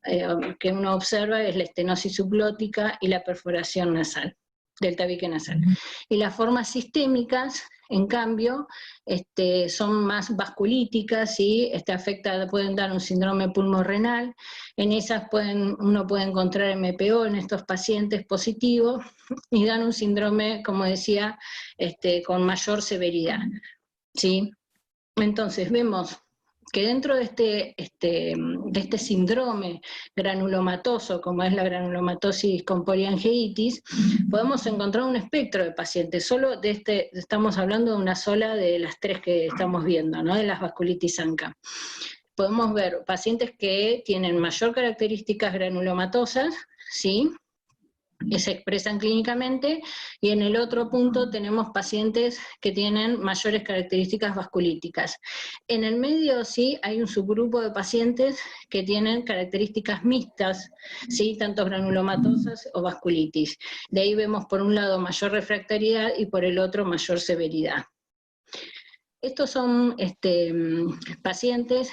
que uno observa es la estenosis subglótica y la perforación nasal, del tabique nasal. Y las formas sistémicas, en cambio, son más vasculíticas, ¿sí? Pueden dar un síndrome pulmorrenal. En esas uno puede encontrar MPO en estos pacientes positivos y dan un síndrome, como decía, con mayor severidad, ¿sí? Entonces vemos que dentro de este síndrome granulomatoso, como es la granulomatosis con poliangeitis, podemos encontrar un espectro de pacientes. Solo estamos hablando de una sola de las tres que estamos viendo, ¿no? De las vasculitis ANCA. Podemos ver pacientes que tienen mayor características granulomatosas, ¿sí?, que se expresan clínicamente, y en el otro punto tenemos pacientes que tienen mayores características vasculíticas. En el medio sí hay un subgrupo de pacientes que tienen características mixtas, ¿sí?, tanto granulomatosas o vasculitis. De ahí vemos por un lado mayor refractariedad y por el otro mayor severidad. Estos son pacientes,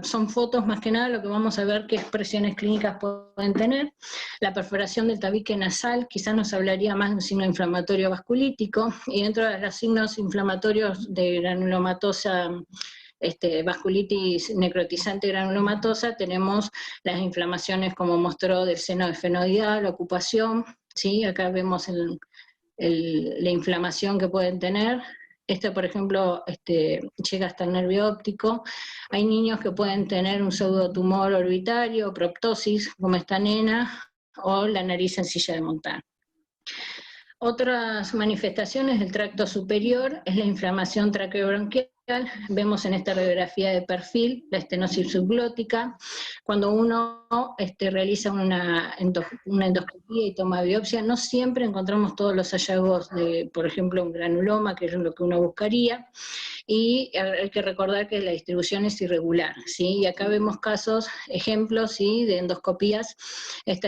son fotos más que nada, lo que vamos a ver qué expresiones clínicas pueden tener. La perforación del tabique nasal quizás nos hablaría más de un signo inflamatorio vasculítico, y dentro de los signos inflamatorios de granulomatosa, vasculitis necrotizante granulomatosa, tenemos las inflamaciones, como mostró, del seno esfenoidal, la ocupación, ¿sí? Acá vemos la inflamación que pueden tener. Por ejemplo, llega hasta el nervio óptico. Hay niños que pueden tener un pseudotumor orbitario, proptosis, como esta nena, o la nariz en silla de montar. Otras manifestaciones del tracto superior es la inflamación traqueobronquial. Vemos en esta radiografía de perfil la estenosis subglótica. Cuando uno realiza una endoscopía y toma biopsia, no siempre encontramos todos los hallazgos de, por ejemplo, un granuloma, que es lo que uno buscaría, y hay que recordar que la distribución es irregular, ¿sí? Y acá vemos ejemplos, ¿sí?, de endoscopías. Esta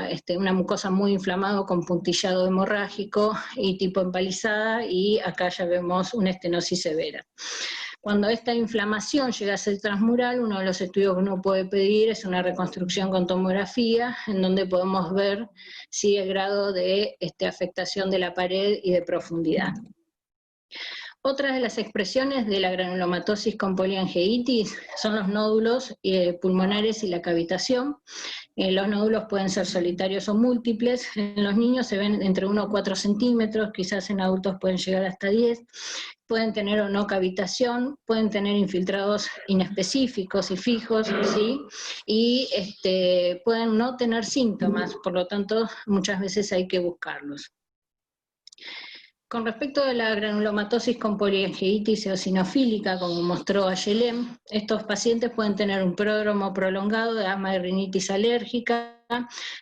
está una mucosa muy inflamada con puntillado hemorrágico y tipo empalizada, y acá ya vemos una estenosis severa. Cuando esta inflamación llega a ser transmural, uno de los estudios que uno puede pedir es una reconstrucción con tomografía, en donde podemos ver si el grado de afectación de la pared y de profundidad. Otra de las expresiones de la granulomatosis con poliangeitis son los nódulos pulmonares y la cavitación. Los nódulos pueden ser solitarios o múltiples. En los niños se ven entre 1 a 4 centímetros, quizás en adultos pueden llegar hasta 10. Pueden tener o no cavitación, pueden tener infiltrados inespecíficos y fijos, ¿sí? Y pueden no tener síntomas, por lo tanto muchas veces hay que buscarlos. Con respecto a la granulomatosis con poliangeitis eosinofílica, como mostró Ayelem, estos pacientes pueden tener un pródromo prolongado de asma y rinitis alérgica,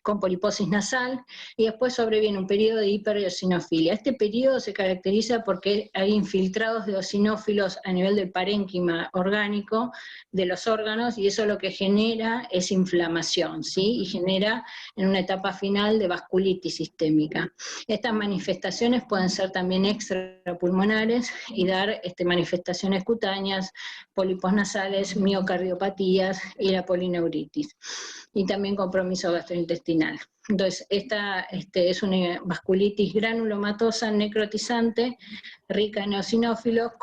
con poliposis nasal, y después sobreviene un periodo de hipereosinofilia. Este periodo se caracteriza porque hay infiltrados de eosinófilos a nivel del parénquima orgánico de los órganos, y eso lo que genera es inflamación, ¿sí? Y genera en una etapa final de vasculitis sistémica. Estas manifestaciones pueden ser también extrapulmonares y dar manifestaciones cutáneas, pólipos nasales, miocardiopatías y la polineuritis, y también compromiso gastrointestinal. Entonces, esta es una vasculitis granulomatosa necrotizante, rica en eosinófilos,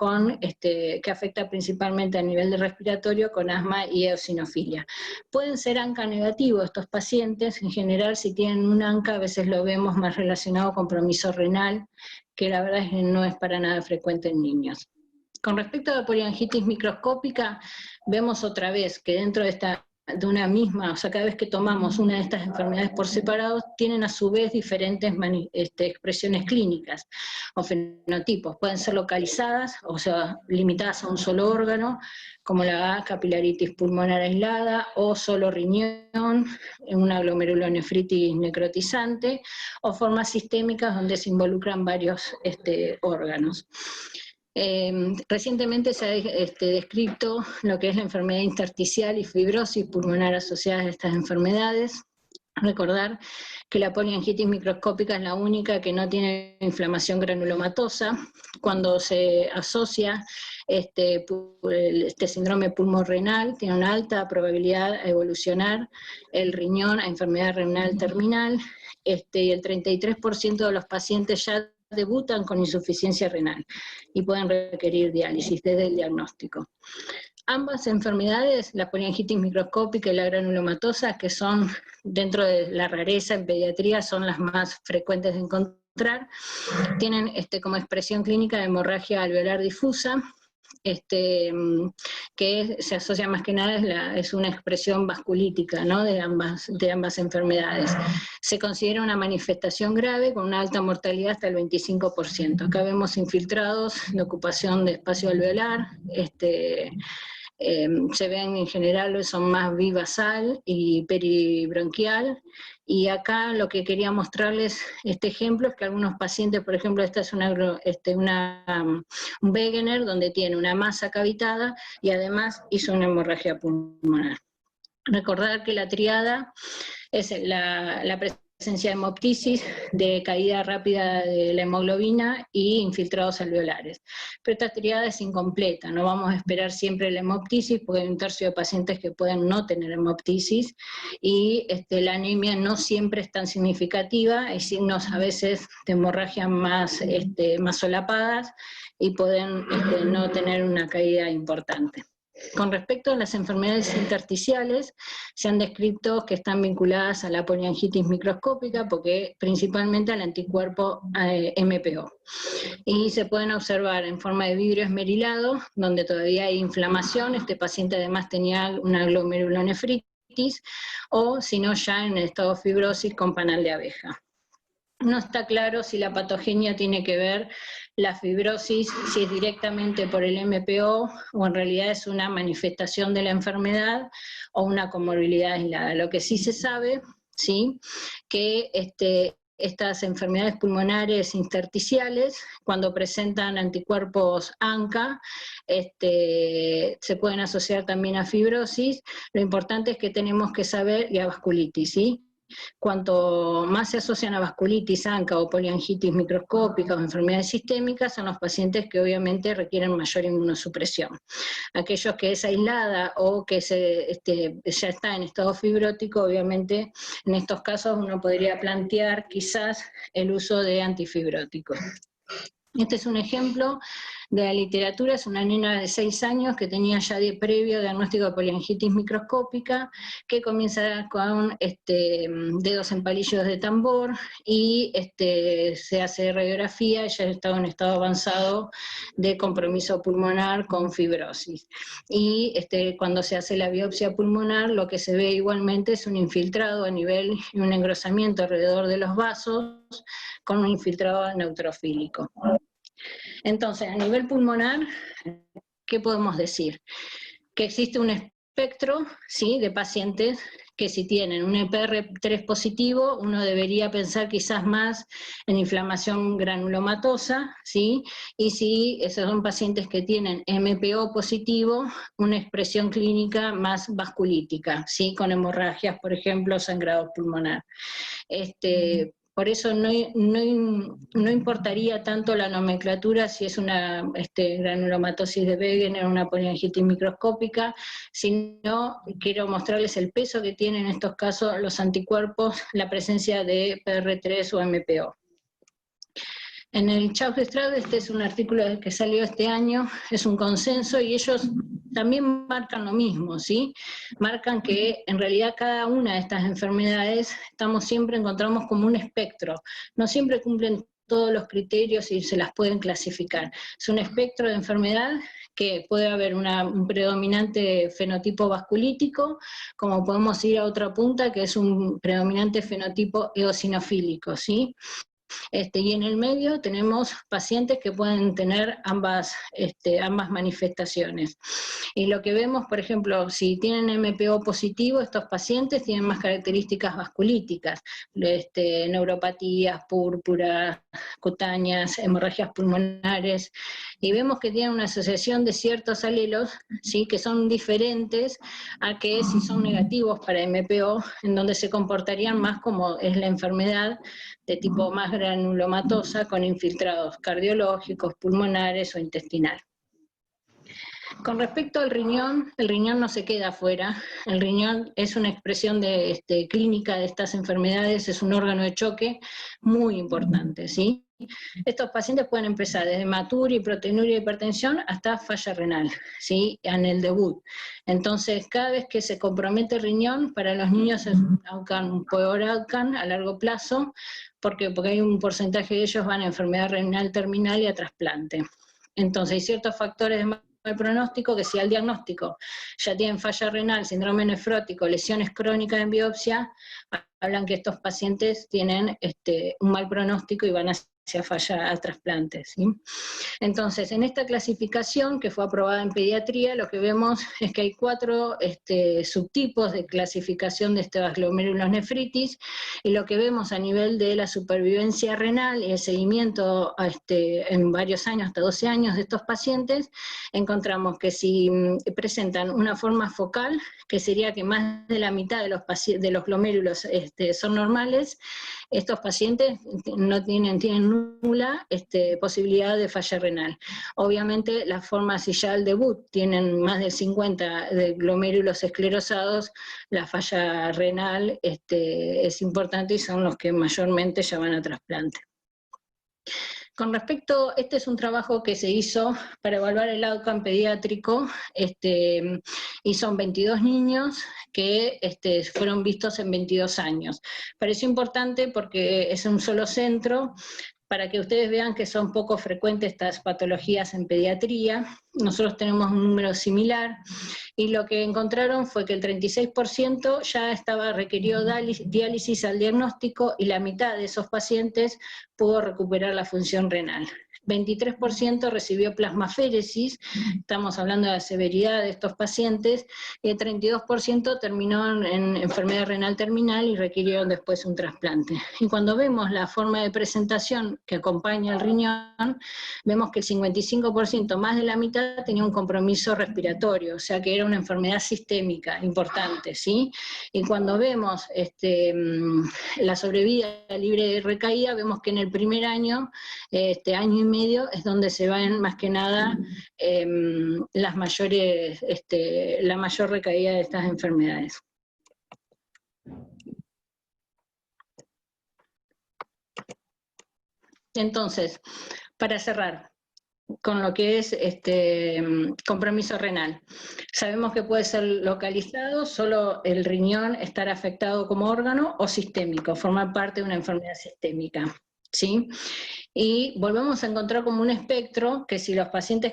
que afecta principalmente a nivel de respiratorio, con asma y eosinofilia. Pueden ser ANCA negativos estos pacientes. En general, si tienen un ANCA, a veces lo vemos más relacionado con compromiso renal, que la verdad es que no es para nada frecuente en niños. Con respecto a la poliangitis microscópica, vemos otra vez que dentro de una misma, o sea, cada vez que tomamos una de estas enfermedades por separado, tienen a su vez diferentes expresiones clínicas o fenotipos. Pueden ser localizadas, o sea, limitadas a un solo órgano, como la capilaritis pulmonar aislada, o solo riñón, una glomerulonefritis necrotizante, o formas sistémicas donde se involucran varios órganos. Recientemente se ha descrito lo que es la enfermedad intersticial y fibrosis pulmonar asociadas a estas enfermedades. Recordar que la poliangitis microscópica es la única que no tiene inflamación granulomatosa. Cuando se asocia este síndrome pulmorrenal tiene una alta probabilidad de evolucionar el riñón a enfermedad renal terminal, y el 33% de los pacientes ya debutan con insuficiencia renal y pueden requerir diálisis desde el diagnóstico. Ambas enfermedades, la poliangitis microscópica y la granulomatosa, que son dentro de la rareza en pediatría, son las más frecuentes de encontrar, tienen como expresión clínica de hemorragia alveolar difusa, que se asocia más que nada, es una expresión vasculítica, ¿no?, de ambas enfermedades. Se considera una manifestación grave con una alta mortalidad hasta el 25%. Acá vemos infiltrados de ocupación de espacio alveolar, se ven en general, son más bivasal y peribronquial, y acá lo que quería mostrarles este ejemplo es que algunos pacientes, por ejemplo, esta es un Wegener donde tiene una masa cavitada y además hizo una hemorragia pulmonar. Recordar que la triada es la presencia de hemoptisis, de caída rápida de la hemoglobina y infiltrados alveolares. Pero esta triada es incompleta, no vamos a esperar siempre la hemoptisis, porque hay un tercio de pacientes que pueden no tener hemoptisis, y la anemia no siempre es tan significativa, hay signos a veces de hemorragia más solapadas, y pueden no tener una caída importante. Con respecto a las enfermedades intersticiales, se han descrito que están vinculadas a la poliangitis microscópica, porque principalmente al anticuerpo MPO. Y se pueden observar en forma de vidrio esmerilado, donde todavía hay inflamación, este paciente además tenía una glomerulonefritis, o si no ya en el estado de fibrosis con panal de abeja. No está claro si la patogenia tiene que ver la fibrosis, si es directamente por el MPO o en realidad es una manifestación de la enfermedad o una comorbilidad aislada. Lo que sí se sabe, ¿sí?, que estas enfermedades pulmonares intersticiales, cuando presentan anticuerpos ANCA, se pueden asociar también a fibrosis. Lo importante es que tenemos que saber, y a vasculitis, ¿sí? Cuanto más se asocian a vasculitis, ANCA o poliangitis microscópica o enfermedades sistémicas, son los pacientes que obviamente requieren mayor inmunosupresión. Aquellos que es aislada o que ya está en estado fibrótico, obviamente en estos casos uno podría plantear quizás el uso de antifibróticos. Este es un ejemplo de la literatura, es una nena de 6 años que tenía ya previo diagnóstico de poliangitis microscópica, que comienza con dedos en palillos de tambor y se hace radiografía, ya estaba en estado avanzado de compromiso pulmonar con fibrosis. Y cuando se hace la biopsia pulmonar, lo que se ve igualmente es un infiltrado a nivel y un engrosamiento alrededor de los vasos con un infiltrado neutrofílico. Entonces, a nivel pulmonar, ¿qué podemos decir? Que existe un espectro, ¿sí?, de pacientes que si tienen un EPR3 positivo, uno debería pensar quizás más en inflamación granulomatosa, ¿sí?, y si esos son pacientes que tienen MPO positivo, una expresión clínica más vasculítica, ¿sí?, con hemorragias, por ejemplo, sangrado pulmonar. Por eso no importaría tanto la nomenclatura si es una granulomatosis de Wegener o una poliangitis microscópica, sino quiero mostrarles el peso que tienen en estos casos los anticuerpos, la presencia de PR3 o MPO. En el Chauche-Strauss, este es un artículo que salió este año, es un consenso, y ellos también marcan lo mismo, ¿sí? Marcan que en realidad cada una de estas enfermedades encontramos como un espectro, no siempre cumplen todos los criterios y se las pueden clasificar. Es un espectro de enfermedad que puede haber un predominante fenotipo vasculítico, como podemos ir a otra punta que es un predominante fenotipo eosinofílico, ¿sí? Y en el medio tenemos pacientes que pueden tener ambas manifestaciones. Y lo que vemos, por ejemplo, si tienen MPO positivo, estos pacientes tienen más características vasculíticas, neuropatías, púrpuras, cutáneas, hemorragias pulmonares, y vemos que tienen una asociación de ciertos alelos, ¿sí?, que son diferentes a que si son negativos para MPO, en donde se comportarían más como es la enfermedad de tipo más granulomatosa con infiltrados cardiológicos, pulmonares o intestinal. Con respecto al riñón, el riñón no se queda afuera. El riñón es una expresión clínica de estas enfermedades, es un órgano de choque muy importante, ¿sí? Estos pacientes pueden empezar desde hematuria, proteinuria y hipertensión hasta falla renal, ¿sí? En el debut. Entonces, cada vez que se compromete el riñón, para los niños es un peor outcome a largo plazo, porque hay un porcentaje de ellos van a enfermedad renal terminal y a trasplante. Entonces, hay ciertos factores de mal pronóstico que si al diagnóstico ya tienen falla renal, síndrome nefrótico, lesiones crónicas en biopsia, hablan que estos pacientes tienen un mal pronóstico y van hacia falla a trasplante, ¿sí? Entonces, en esta clasificación que fue aprobada en pediatría, lo que vemos es que hay 4 subtipos de clasificación de estas glomerulonefritis, y lo que vemos a nivel de la supervivencia renal y el seguimiento en varios años, hasta 12 años de estos pacientes, encontramos que si presentan una forma focal, que sería que más de la mitad de los glomérulos son normales, estos pacientes tienen nula posibilidad de falla renal. Obviamente las formas, si ya al debut tienen más del 50 de glomérulos esclerosados, la falla renal es importante y son los que mayormente ya van a trasplante. Con respecto, este es un trabajo que se hizo para evaluar el outcome pediátrico, y son 22 niños que fueron vistos en 22 años. Pareció importante porque es un solo centro, para que ustedes vean que son poco frecuentes estas patologías en pediatría. Nosotros tenemos un número similar, y lo que encontraron fue que el 36% ya requirió diálisis al diagnóstico, y la mitad de esos pacientes pudo recuperar la función renal. 23% recibió plasmaféresis, estamos hablando de la severidad de estos pacientes, y el 32% terminó en enfermedad renal terminal y requirieron después un trasplante. Y cuando vemos la forma de presentación que acompaña el riñón, vemos que el 55%, más de la mitad, tenía un compromiso respiratorio, o sea que era una enfermedad sistémica importante, ¿sí? Y cuando vemos la sobrevida libre de recaída, vemos que en el primer año, año y medio, es donde se ven más que nada la mayor recaída de estas enfermedades. Entonces, para cerrar con lo que es compromiso renal, sabemos que puede ser localizado, solo el riñón estar afectado como órgano, o sistémico, formar parte de una enfermedad sistémica, ¿sí? Y volvemos a encontrar como un espectro que si los pacientes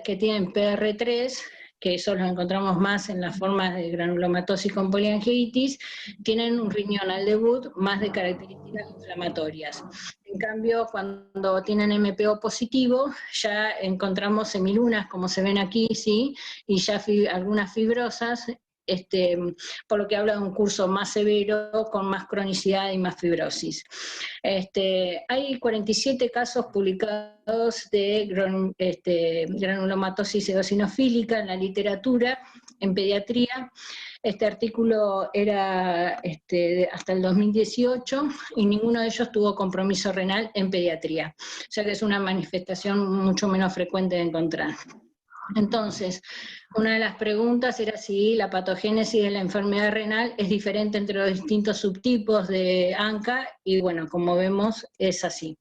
que tienen PR3, que eso lo encontramos más en las formas de granulomatosis con poliangiitis, tienen un riñón al debut más de características inflamatorias. En cambio, cuando tienen MPO positivo, ya encontramos semilunas, como se ven aquí, ¿sí? Y ya algunas fibrosas, por lo que habla de un curso más severo, con más cronicidad y más fibrosis. Hay 47 casos publicados de granulomatosis eosinofílica en la literatura, en pediatría. Este artículo era hasta el 2018, y ninguno de ellos tuvo compromiso renal en pediatría, o sea que es una manifestación mucho menos frecuente de encontrar. Entonces, una de las preguntas era si la patogénesis de la enfermedad renal es diferente entre los distintos subtipos de ANCA, y bueno, como vemos, es así.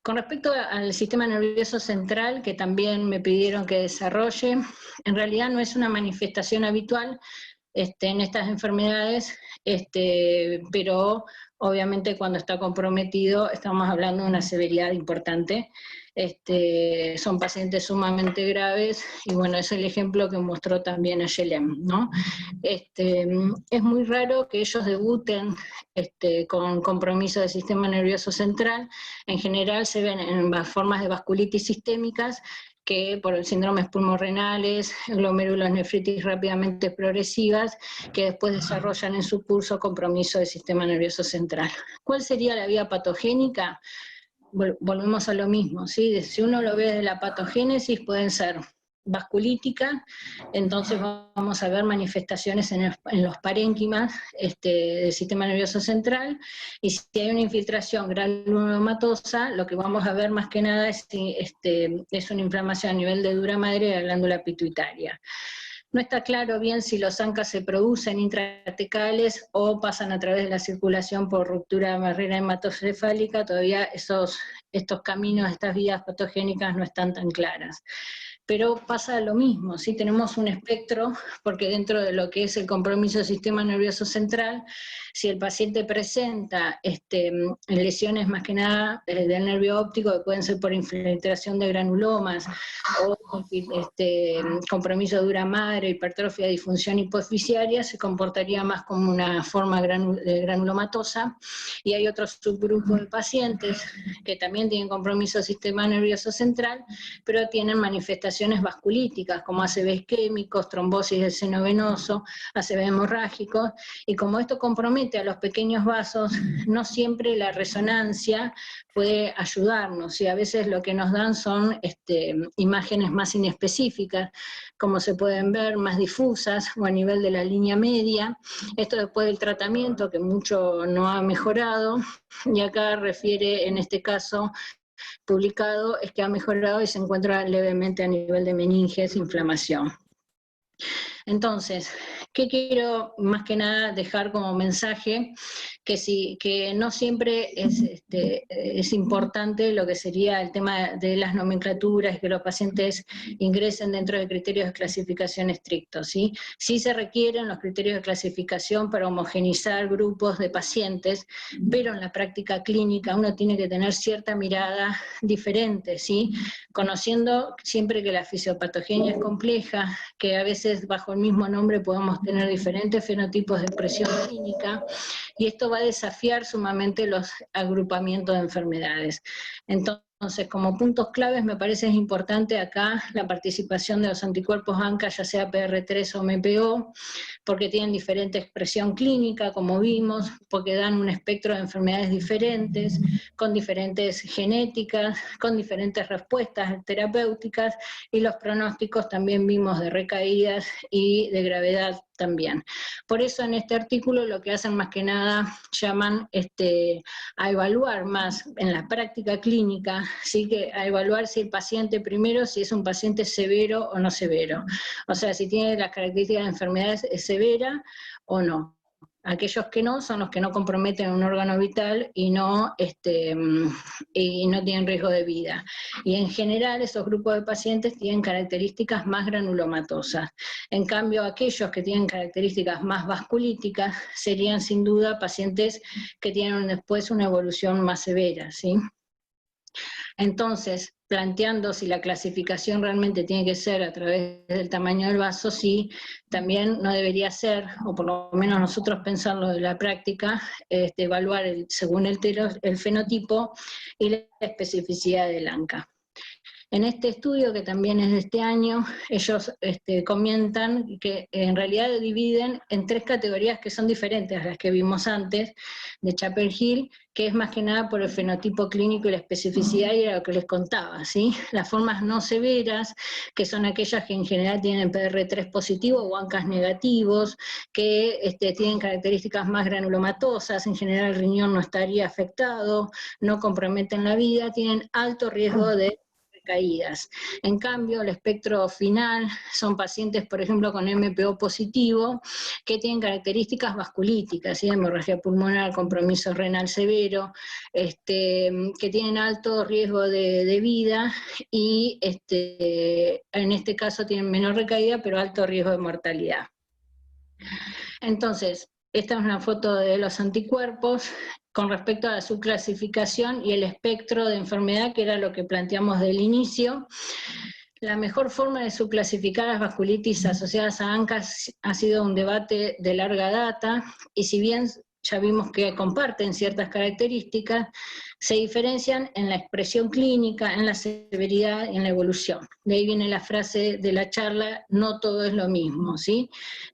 Con respecto al sistema nervioso central, que también me pidieron que desarrolle, en realidad no es una manifestación habitual en estas enfermedades, pero obviamente cuando está comprometido estamos hablando de una severidad importante. Son pacientes sumamente graves, y bueno, es el ejemplo que mostró también Ayelem, ¿no? Es muy raro que ellos debuten con compromiso del sistema nervioso central. En general se ven en formas de vasculitis sistémicas, que por síndromes pulmorrenales, glomerulonefritis rápidamente progresivas, que después desarrollan en su curso compromiso del sistema nervioso central. ¿Cuál sería la vía patogénica? Volvemos a lo mismo, ¿sí? Si uno lo ve desde la patogénesis, pueden ser vasculítica, entonces vamos a ver manifestaciones en los parénquimas del sistema nervioso central, y si hay una infiltración granulomatosa, lo que vamos a ver más que nada es una inflamación a nivel de dura madre de la glándula pituitaria. No está claro bien si los ANCA se producen intratecales o pasan a través de la circulación por ruptura de barrera hematocefálica, todavía estos caminos, estas vías patogénicas no están tan claras. Pero pasa lo mismo, ¿sí? Tenemos un espectro, porque dentro de lo que es el compromiso del sistema nervioso central, si el paciente presenta lesiones más que nada del nervio óptico, que pueden ser por infiltración de granulomas, o compromiso de dura madre, hipertrofia, disfunción hipoficiaria, se comportaría más como una forma granulomatosa, y hay otros subgrupos de pacientes que también tienen compromiso del sistema nervioso central, pero tienen manifestaciones vasculíticas, como ACV isquémicos, trombosis del seno venoso, ACV hemorrágicos, y como esto compromete a los pequeños vasos, no siempre la resonancia puede ayudarnos, y a veces lo que nos dan son imágenes más inespecíficas, como se pueden ver, más difusas, o a nivel de la línea media. Esto después del tratamiento, que mucho no ha mejorado, y acá refiere en este caso publicado, es que ha mejorado y se encuentra levemente a nivel de meninges, inflamación. Entonces, ¿qué quiero más que nada dejar como mensaje? Que no siempre es importante lo que sería el tema de las nomenclaturas y que los pacientes ingresen dentro de criterios de clasificación estrictos, ¿sí? Sí se requieren los criterios de clasificación para homogenizar grupos de pacientes, pero en la práctica clínica uno tiene que tener cierta mirada diferente, ¿sí? Conociendo siempre que la fisiopatogenia es compleja, que a veces bajo el mismo nombre podemos tener diferentes fenotipos de expresión clínica, y esto va a desafiar sumamente los agrupamientos de enfermedades. Entonces, como puntos claves me parece importante acá la participación de los anticuerpos ANCA, ya sea PR3 o MPO, porque tienen diferente expresión clínica, como vimos, porque dan un espectro de enfermedades diferentes, con diferentes genéticas, con diferentes respuestas terapéuticas, y los pronósticos también vimos de recaídas y de gravedad también. Por eso en este artículo lo que hacen más que nada llaman a evaluar más en la práctica clínica, ¿sí? Que a evaluar si el paciente primero, si es un paciente severo o no severo. O sea, si tiene las características de enfermedades severa o no. Aquellos que no son los que no comprometen un órgano vital y no tienen riesgo de vida. Y en general esos grupos de pacientes tienen características más granulomatosas. En cambio, aquellos que tienen características más vasculíticas serían sin duda pacientes que tienen después una evolución más severa, ¿sí? Entonces, planteando si la clasificación realmente tiene que ser a través del tamaño del vaso, sí, también no debería ser, o por lo menos nosotros pensarlo de la práctica, evaluar según el fenotipo y la especificidad del ANCA. En este estudio, que también es de este año, ellos comentan que en realidad dividen en 3 categorías que son diferentes a las que vimos antes, de Chapel Hill, que es más que nada por el fenotipo clínico y la especificidad, y era lo que les contaba, ¿sí? Las formas no severas, que son aquellas que en general tienen PR3 positivo o ANCAs negativos, que tienen características más granulomatosas, en general el riñón no estaría afectado, no comprometen la vida, tienen alto riesgo de caídas. En cambio, el espectro final son pacientes, por ejemplo, con MPO positivo, que tienen características vasculíticas, ¿sí? Hemorragia pulmonar, compromiso renal severo, que tienen alto riesgo de vida, y en este caso tienen menor recaída, pero alto riesgo de mortalidad. Entonces, esta es una foto de los anticuerpos con respecto a la subclasificación y el espectro de enfermedad, que era lo que planteamos del inicio. La mejor forma de subclasificar las vasculitis asociadas a ANCA ha sido un debate de larga data, y si bien ya vimos que comparten ciertas características, se diferencian en la expresión clínica, en la severidad y en la evolución. De ahí viene la frase de la charla, no todo es lo mismo, ¿sí?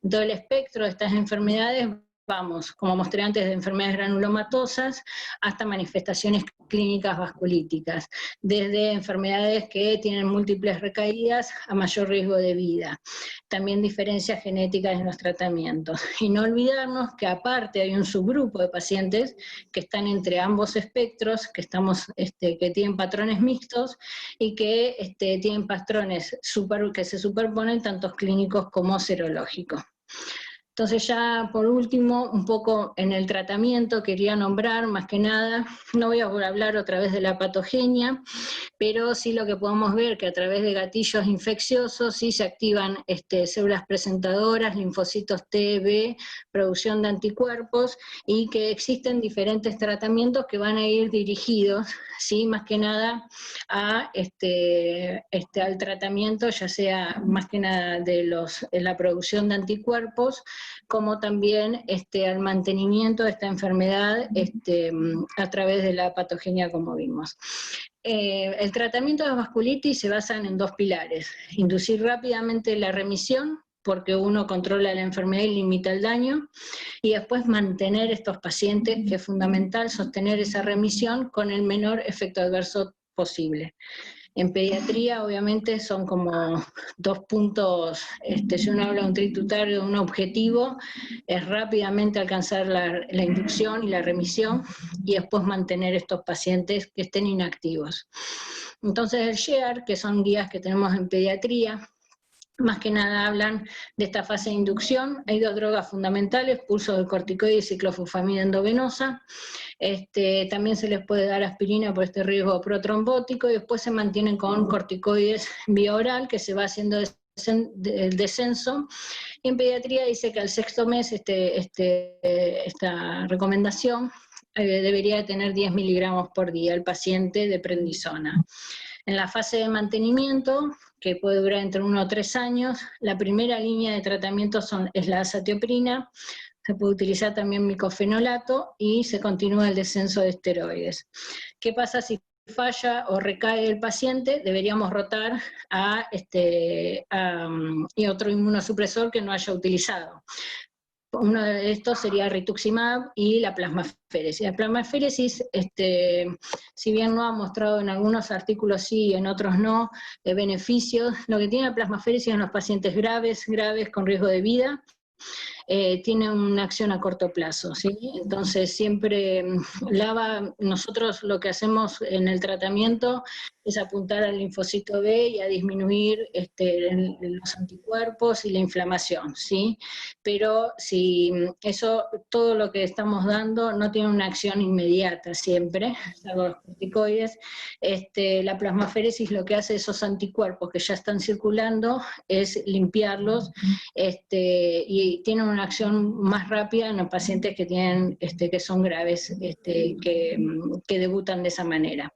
Todo el espectro de estas enfermedades vamos, como mostré antes, de enfermedades granulomatosas hasta manifestaciones clínicas vasculíticas, desde enfermedades que tienen múltiples recaídas a mayor riesgo de vida. También diferencias genéticas en los tratamientos. Y no olvidarnos que aparte hay un subgrupo de pacientes que están entre ambos espectros, que tienen patrones mixtos y que tienen patrones que se superponen tanto clínicos como serológicos. Entonces ya por último, un poco en el tratamiento quería nombrar, más que nada, no voy a hablar otra vez de la patogenia, pero sí lo que podemos ver que a través de gatillos infecciosos sí se activan células presentadoras, linfocitos T, B, producción de anticuerpos, y que existen diferentes tratamientos que van a ir dirigidos, ¿sí? Más que nada a, al tratamiento, ya sea más que nada de la producción de anticuerpos, como también al mantenimiento de esta enfermedad a través de la patogenia, como vimos. El tratamiento de vasculitis se basa en dos pilares: inducir rápidamente la remisión, porque uno controla la enfermedad y limita el daño, y después mantener estos pacientes, que es fundamental sostener esa remisión con el menor efecto adverso posible. En pediatría, obviamente, son como dos puntos, si uno habla de un tritutario, de un objetivo, es rápidamente alcanzar la inducción y la remisión, y después mantener estos pacientes que estén inactivos. Entonces el SHARE, que son guías que tenemos en pediatría, más que nada hablan de esta fase de inducción. Hay dos drogas fundamentales: pulso de corticoide y ciclofosfamida endovenosa. También se les puede dar aspirina por este riesgo protrombótico, y después se mantienen con corticoides vía oral, que se va haciendo el descenso. Y en pediatría dice que al 6º mes esta recomendación debería tener 10 miligramos por día el paciente de prednisona. En la fase de mantenimiento, que puede durar entre 1 o 3 años, la primera línea de tratamiento es la azatioprina. Se puede utilizar también micofenolato y se continúa el descenso de esteroides. ¿Qué pasa si falla o recae el paciente? Deberíamos rotar y otro inmunosupresor que no haya utilizado. Uno de estos sería rituximab y la plasmaféresis. La plasmaféresis, si bien no ha mostrado en algunos artículos sí y en otros no, beneficios, lo que tiene la plasmaféresis en los pacientes graves con riesgo de vida, tiene una acción a corto plazo, ¿sí? Entonces siempre nosotros lo que hacemos en el tratamiento es apuntar al linfocito B y a disminuir los anticuerpos y la inflamación, ¿sí? Pero si todo lo que estamos dando no tiene una acción inmediata siempre, salvo los corticoides, la plasmaféresis lo que hace, esos anticuerpos que ya están circulando, es limpiarlos, y tiene una acción más rápida en los pacientes que tienen, que son graves, que debutan de esa manera.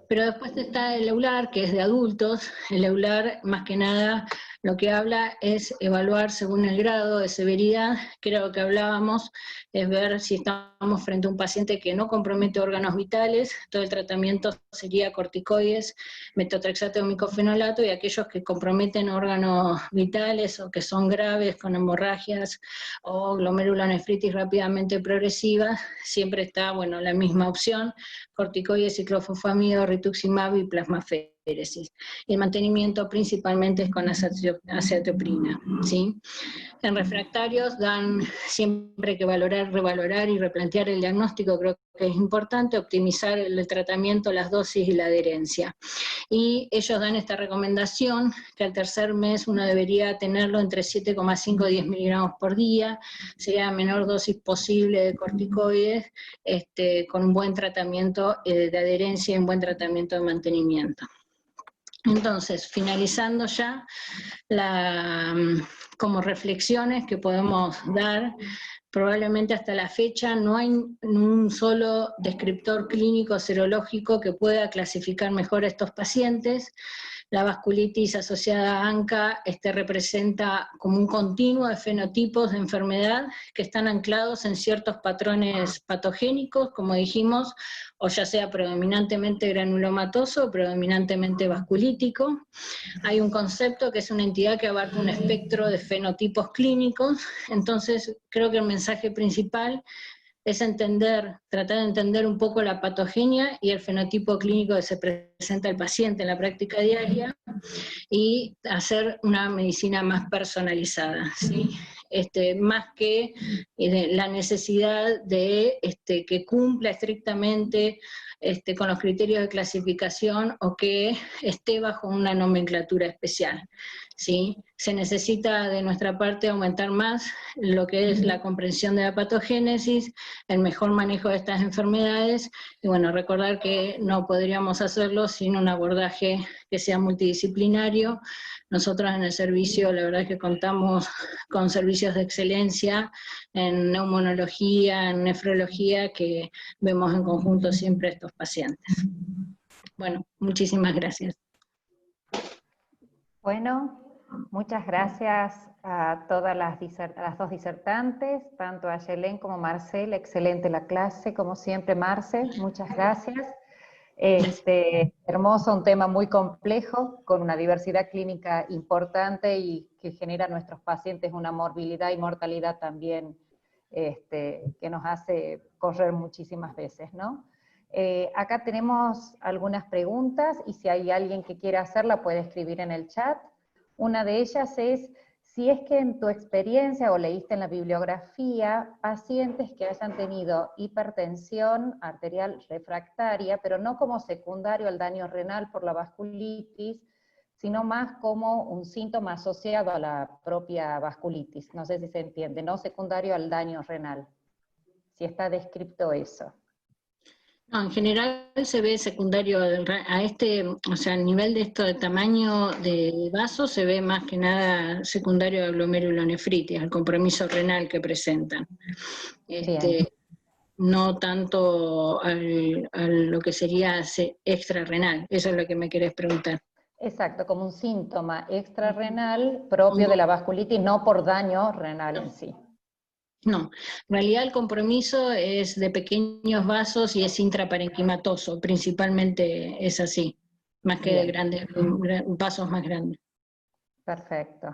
Pero después está el EULAR, que es de adultos. El EULAR, más que nada, lo que habla es evaluar según el grado de severidad, que era lo que hablábamos, es ver si estamos frente a un paciente que no compromete órganos vitales. Todo el tratamiento sería corticoides, metotrexato o micofenolato, y aquellos que comprometen órganos vitales o que son graves con hemorragias o glomerulonefritis rápidamente progresivas, siempre está, bueno, la misma opción: corticoides, ciclofosfamida, rituximab y plasmaféresis. Y el mantenimiento principalmente es con azatioprina, ¿sí? En refractarios dan siempre que revalorar y replantear el diagnóstico. Creo que es importante optimizar el tratamiento, las dosis y la adherencia. Y ellos dan esta recomendación que al 3er mes uno debería tenerlo entre 7,5 y 10 miligramos por día, sería la menor dosis posible de corticoides, con un buen tratamiento de adherencia y un buen tratamiento de mantenimiento. Entonces, finalizando ya, como reflexiones que podemos dar, probablemente hasta la fecha no hay un solo descriptor clínico serológico que pueda clasificar mejor a estos pacientes. la vasculitis asociada a ANCA representa como un continuo de fenotipos de enfermedad que están anclados en ciertos patrones patogénicos, como dijimos, o ya sea predominantemente granulomatoso o predominantemente vasculítico. Hay un concepto que es una entidad que abarca un espectro de fenotipos clínicos, entonces creo que el mensaje principal es tratar de entender un poco la patogenia y el fenotipo clínico que se presenta al paciente en la práctica diaria y hacer una medicina más personalizada, ¿sí? Más que la necesidad de que cumpla estrictamente con los criterios de clasificación o que esté bajo una nomenclatura especial, ¿sí? Se necesita de nuestra parte aumentar más lo que es la comprensión de la patogénesis, el mejor manejo de estas enfermedades, y bueno, recordar que no podríamos hacerlo sin un abordaje que sea multidisciplinario. Nosotros en el servicio, la verdad es que contamos con servicios de excelencia en neumonología, en nefrología, que vemos en conjunto siempre a estos pacientes. Bueno, muchísimas gracias. Bueno, muchas gracias a todas las dos disertantes, tanto a Yelén como a Marcel. Excelente la clase, como siempre, Marce, muchas gracias. Hermoso, un tema muy complejo, con una diversidad clínica importante y que genera a nuestros pacientes una morbilidad y mortalidad también que nos hace correr muchísimas veces, ¿no? Acá tenemos algunas preguntas y si hay alguien que quiera hacerla puede escribir en el chat. Una de ellas es, si es que en tu experiencia o leíste en la bibliografía pacientes que hayan tenido hipertensión arterial refractaria, pero no como secundario al daño renal por la vasculitis, sino más como un síntoma asociado a la propia vasculitis. No sé si se entiende, no secundario al daño renal. Si está descrito eso. No, en general se ve secundario a o sea, el nivel de esto de tamaño de vaso se ve más que nada secundario a glomerulonefritis, al compromiso renal que presentan. No tanto a lo que sería extrarrenal, eso es lo que me querés preguntar. Exacto, como un síntoma extrarrenal propio de la vasculitis, no por daño renal en sí. No, en realidad el compromiso es de pequeños vasos y es intraparenquimatoso, principalmente es así, más que de grandes vasos más grandes. Perfecto.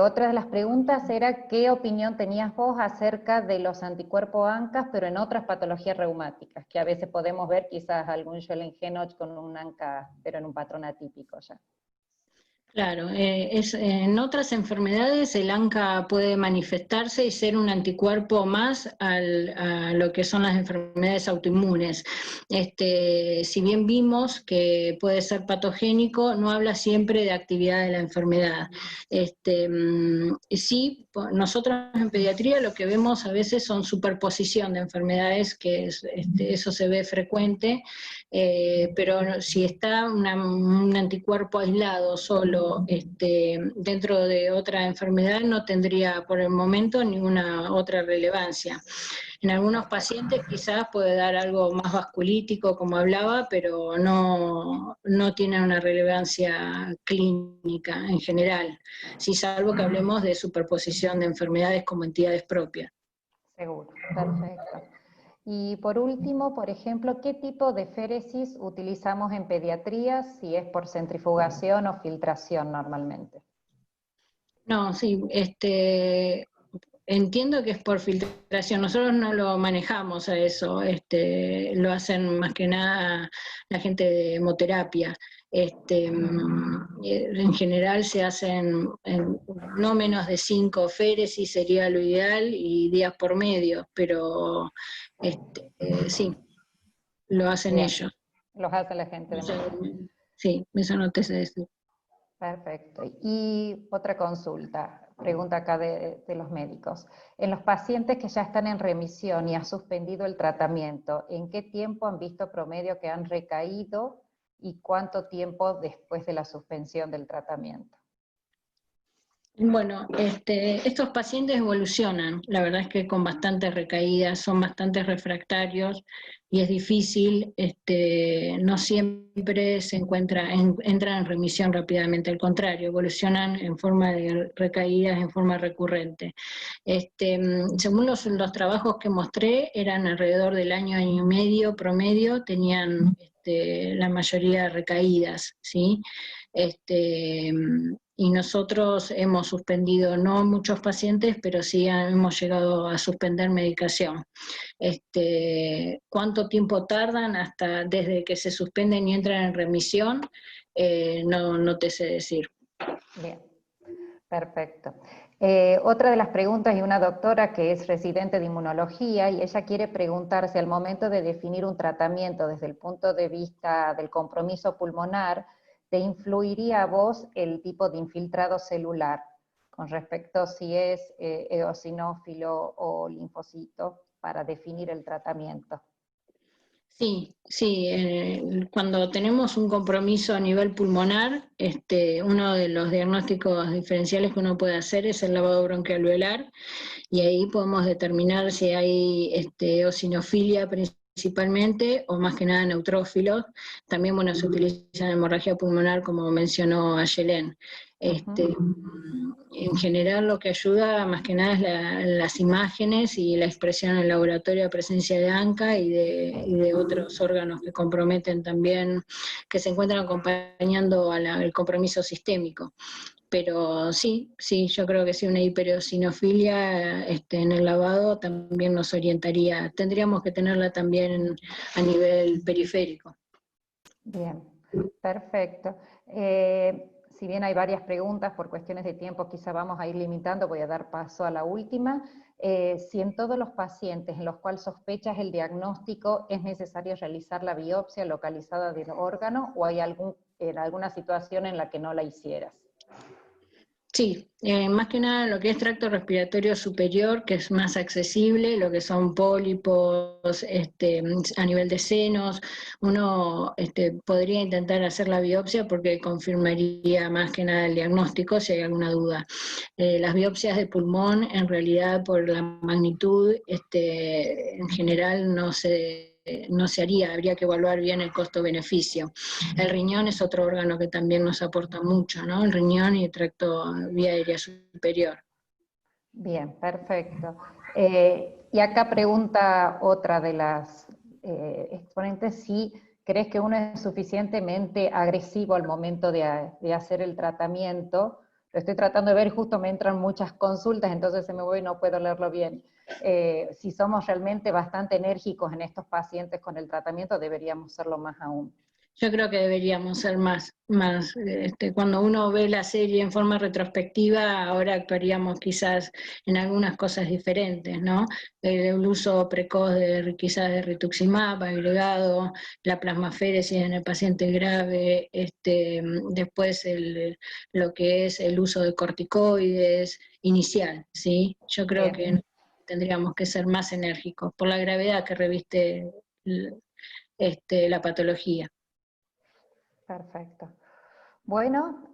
Otra de las preguntas era, ¿qué opinión tenías vos acerca de los anticuerpos ANCA, pero en otras patologías reumáticas? Que a veces podemos ver quizás algún Schelling-Henoch con un ANCA, pero en un patrón atípico ya. Claro, en otras enfermedades el ANCA puede manifestarse y ser un anticuerpo más a lo que son las enfermedades autoinmunes. Si bien vimos que puede ser patogénico, no habla siempre de actividad de la enfermedad. Sí, nosotros en pediatría lo que vemos a veces son superposición de enfermedades, que eso se ve frecuente, pero si está un anticuerpo aislado solo dentro de otra enfermedad, no tendría por el momento ninguna otra relevancia. En algunos pacientes quizás puede dar algo más vasculítico, como hablaba, pero no tiene una relevancia clínica en general, sí, salvo que hablemos de superposición de enfermedades como entidades propias. Seguro, perfecto. Y por último, por ejemplo, ¿qué tipo de féresis utilizamos en pediatría, si es por centrifugación o filtración normalmente? No, sí, entiendo que es por filtración, nosotros no lo manejamos a eso, lo hacen más que nada la gente de hemoterapia. En general se hacen no menos de 5 féresis, sería lo ideal, y días por medio, pero sí, lo hacen Bien. ellos. Los hace la gente de hemoterapia. Sí, eso no te sé decir. Perfecto. Y otra consulta, pregunta acá de los médicos. En los pacientes que ya están en remisión y han suspendido el tratamiento, ¿en qué tiempo han visto promedio que han recaído y cuánto tiempo después de la suspensión del tratamiento? Bueno, estos pacientes evolucionan, la verdad es que con bastantes recaídas, son bastante refractarios y es difícil, no siempre se entran en remisión rápidamente, al contrario, evolucionan en forma de recaídas, en forma recurrente. Según los trabajos que mostré, eran alrededor del año y medio promedio, tenían la mayoría de recaídas, ¿sí? Y nosotros hemos suspendido, no muchos pacientes, pero sí hemos llegado a suspender medicación. ¿Cuánto tiempo tardan hasta desde que se suspenden y entran en remisión? No te sé decir. Bien, perfecto. Otra de las preguntas, y una doctora que es residente de inmunología, y ella quiere preguntar si al momento de definir un tratamiento desde el punto de vista del compromiso pulmonar, ¿te influiría a vos el tipo de infiltrado celular con respecto a si es eosinófilo o linfocito para definir el tratamiento? Sí, cuando tenemos un compromiso a nivel pulmonar, uno de los diagnósticos diferenciales que uno puede hacer es el lavado bronquialveolar, y ahí podemos determinar si hay eosinofilia principalmente, o más que nada neutrófilos. También, bueno, se utiliza en hemorragia pulmonar, como mencionó Ayelén. En general lo que ayuda más que nada es las imágenes y la expresión en el laboratorio de presencia de ANCA y de otros órganos que comprometen también, que se encuentran acompañando al compromiso sistémico. Pero sí, yo creo que sí, una hipereosinofilia en el lavado también nos orientaría, tendríamos que tenerla también a nivel periférico. Bien, perfecto. Si bien hay varias preguntas, por cuestiones de tiempo quizá vamos a ir limitando, voy a dar paso a la última. Si en todos los pacientes en los cuales sospechas el diagnóstico es necesario realizar la biopsia localizada del órgano, o hay alguna situación en la que no la hicieras. Sí, más que nada lo que es tracto respiratorio superior, que es más accesible, lo que son pólipos a nivel de senos, uno podría intentar hacer la biopsia porque confirmaría más que nada el diagnóstico si hay alguna duda. Las biopsias de pulmón, en realidad, por la magnitud, en general no se haría, habría que evaluar bien el costo-beneficio. El riñón es otro órgano que también nos aporta mucho, ¿no? El riñón y el tracto vía aérea superior. Bien, perfecto. Y acá pregunta otra de las exponentes, si crees que uno es suficientemente agresivo al momento de hacer el tratamiento. Lo estoy tratando de ver, justo me entran muchas consultas, entonces se me voy y no puedo leerlo bien. Si somos realmente bastante enérgicos en estos pacientes con el tratamiento, deberíamos serlo más aún. Yo creo que deberíamos ser más cuando uno ve la serie en forma retrospectiva, ahora actuaríamos quizás en algunas cosas diferentes, ¿no? El uso precoz quizás de rituximab agregado, la plasmaféresis en el paciente grave, después lo que es el uso de corticoides inicial, ¿sí? Yo creo que tendríamos que ser más enérgicos por la gravedad que reviste la patología. Perfecto. Bueno,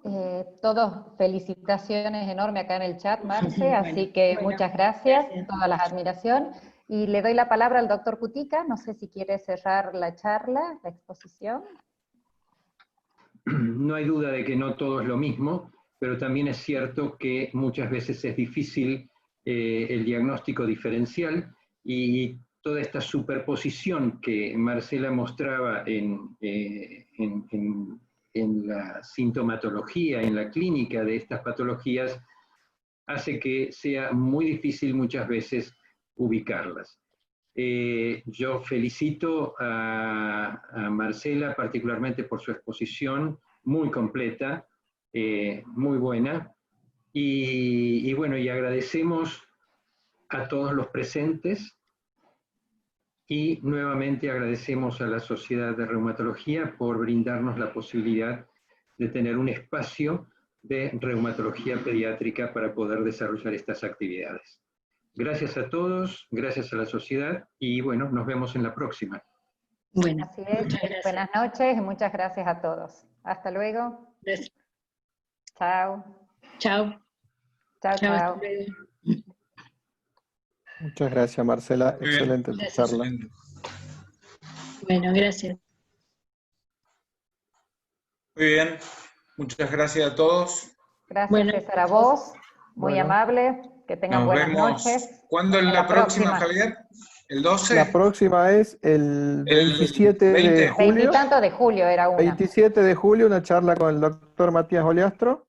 todos felicitaciones enormes acá en el chat, Marce, así que muchas gracias, toda la admiración. Y le doy la palabra al doctor Cutica, no sé si quiere cerrar la charla, la exposición. No hay duda de que no todo es lo mismo, pero también es cierto que muchas veces es difícil el diagnóstico diferencial, y toda esta superposición que Marcela mostraba en la sintomatología, en la clínica de estas patologías, hace que sea muy difícil muchas veces ubicarlas. Yo felicito a Marcela particularmente por su exposición muy completa, muy buena, y bueno, y agradecemos a todos los presentes, y nuevamente agradecemos a la Sociedad de Reumatología por brindarnos la posibilidad de tener un espacio de reumatología pediátrica para poder desarrollar estas actividades. Gracias a todos, gracias a la sociedad, y bueno, nos vemos en la próxima. Bueno, así es. Buenas noches y muchas gracias a todos. Hasta luego. Gracias. Chao. Chao. Chao, Chao, chao. hasta luego. Muchas gracias, Marcela. Muy bien. Excelente tu Gracias. charla. Bueno, gracias. Muy bien. Muchas gracias a todos. Gracias, Bueno, César, a vos. Muy bueno. amable. Que tengan Nos buenas vemos. noches. ¿Cuándo es Hasta la próxima, Javier? ¿El 12? La próxima es el El 27 de 20. julio. Veintitantos de julio era una. 27 de julio, una charla con el doctor Matías Oliastro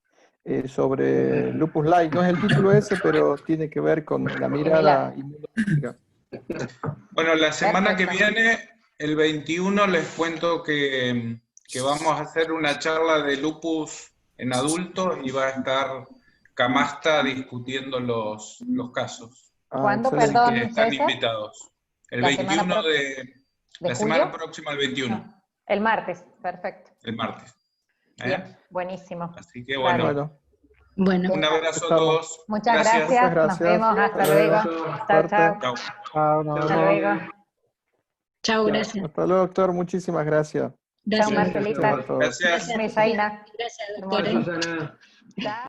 sobre Lupus Light. No es el título ese, pero tiene que ver con la mirada inmunológica. Bueno, la semana que Perfecto. viene, el 21, les cuento que vamos a hacer una charla de lupus en adultos y va a estar Camasta discutiendo los casos. ¿Cuándo, Excelente. perdón, Que están César? invitados. El ¿La 21 semana de la julio? semana próxima, el 21, El martes, perfecto. el martes. Bien, buenísimo. Así que Dale. bueno, Bueno, un abrazo a Estamos. todos. Muchas gracias. Muchas gracias. Nos vemos. Hasta Hasta luego. luego. Chao, Suerte. chao. Chao. chao, nos Hasta vemos. luego. Chao, gracias. Hasta luego, doctor. Muchísimas gracias. Chao, Gracias. Marcelita. Gracias a todos. Gracias. Gracias. Mesaina. Gracias, Chao, doctora. Susana. Chao.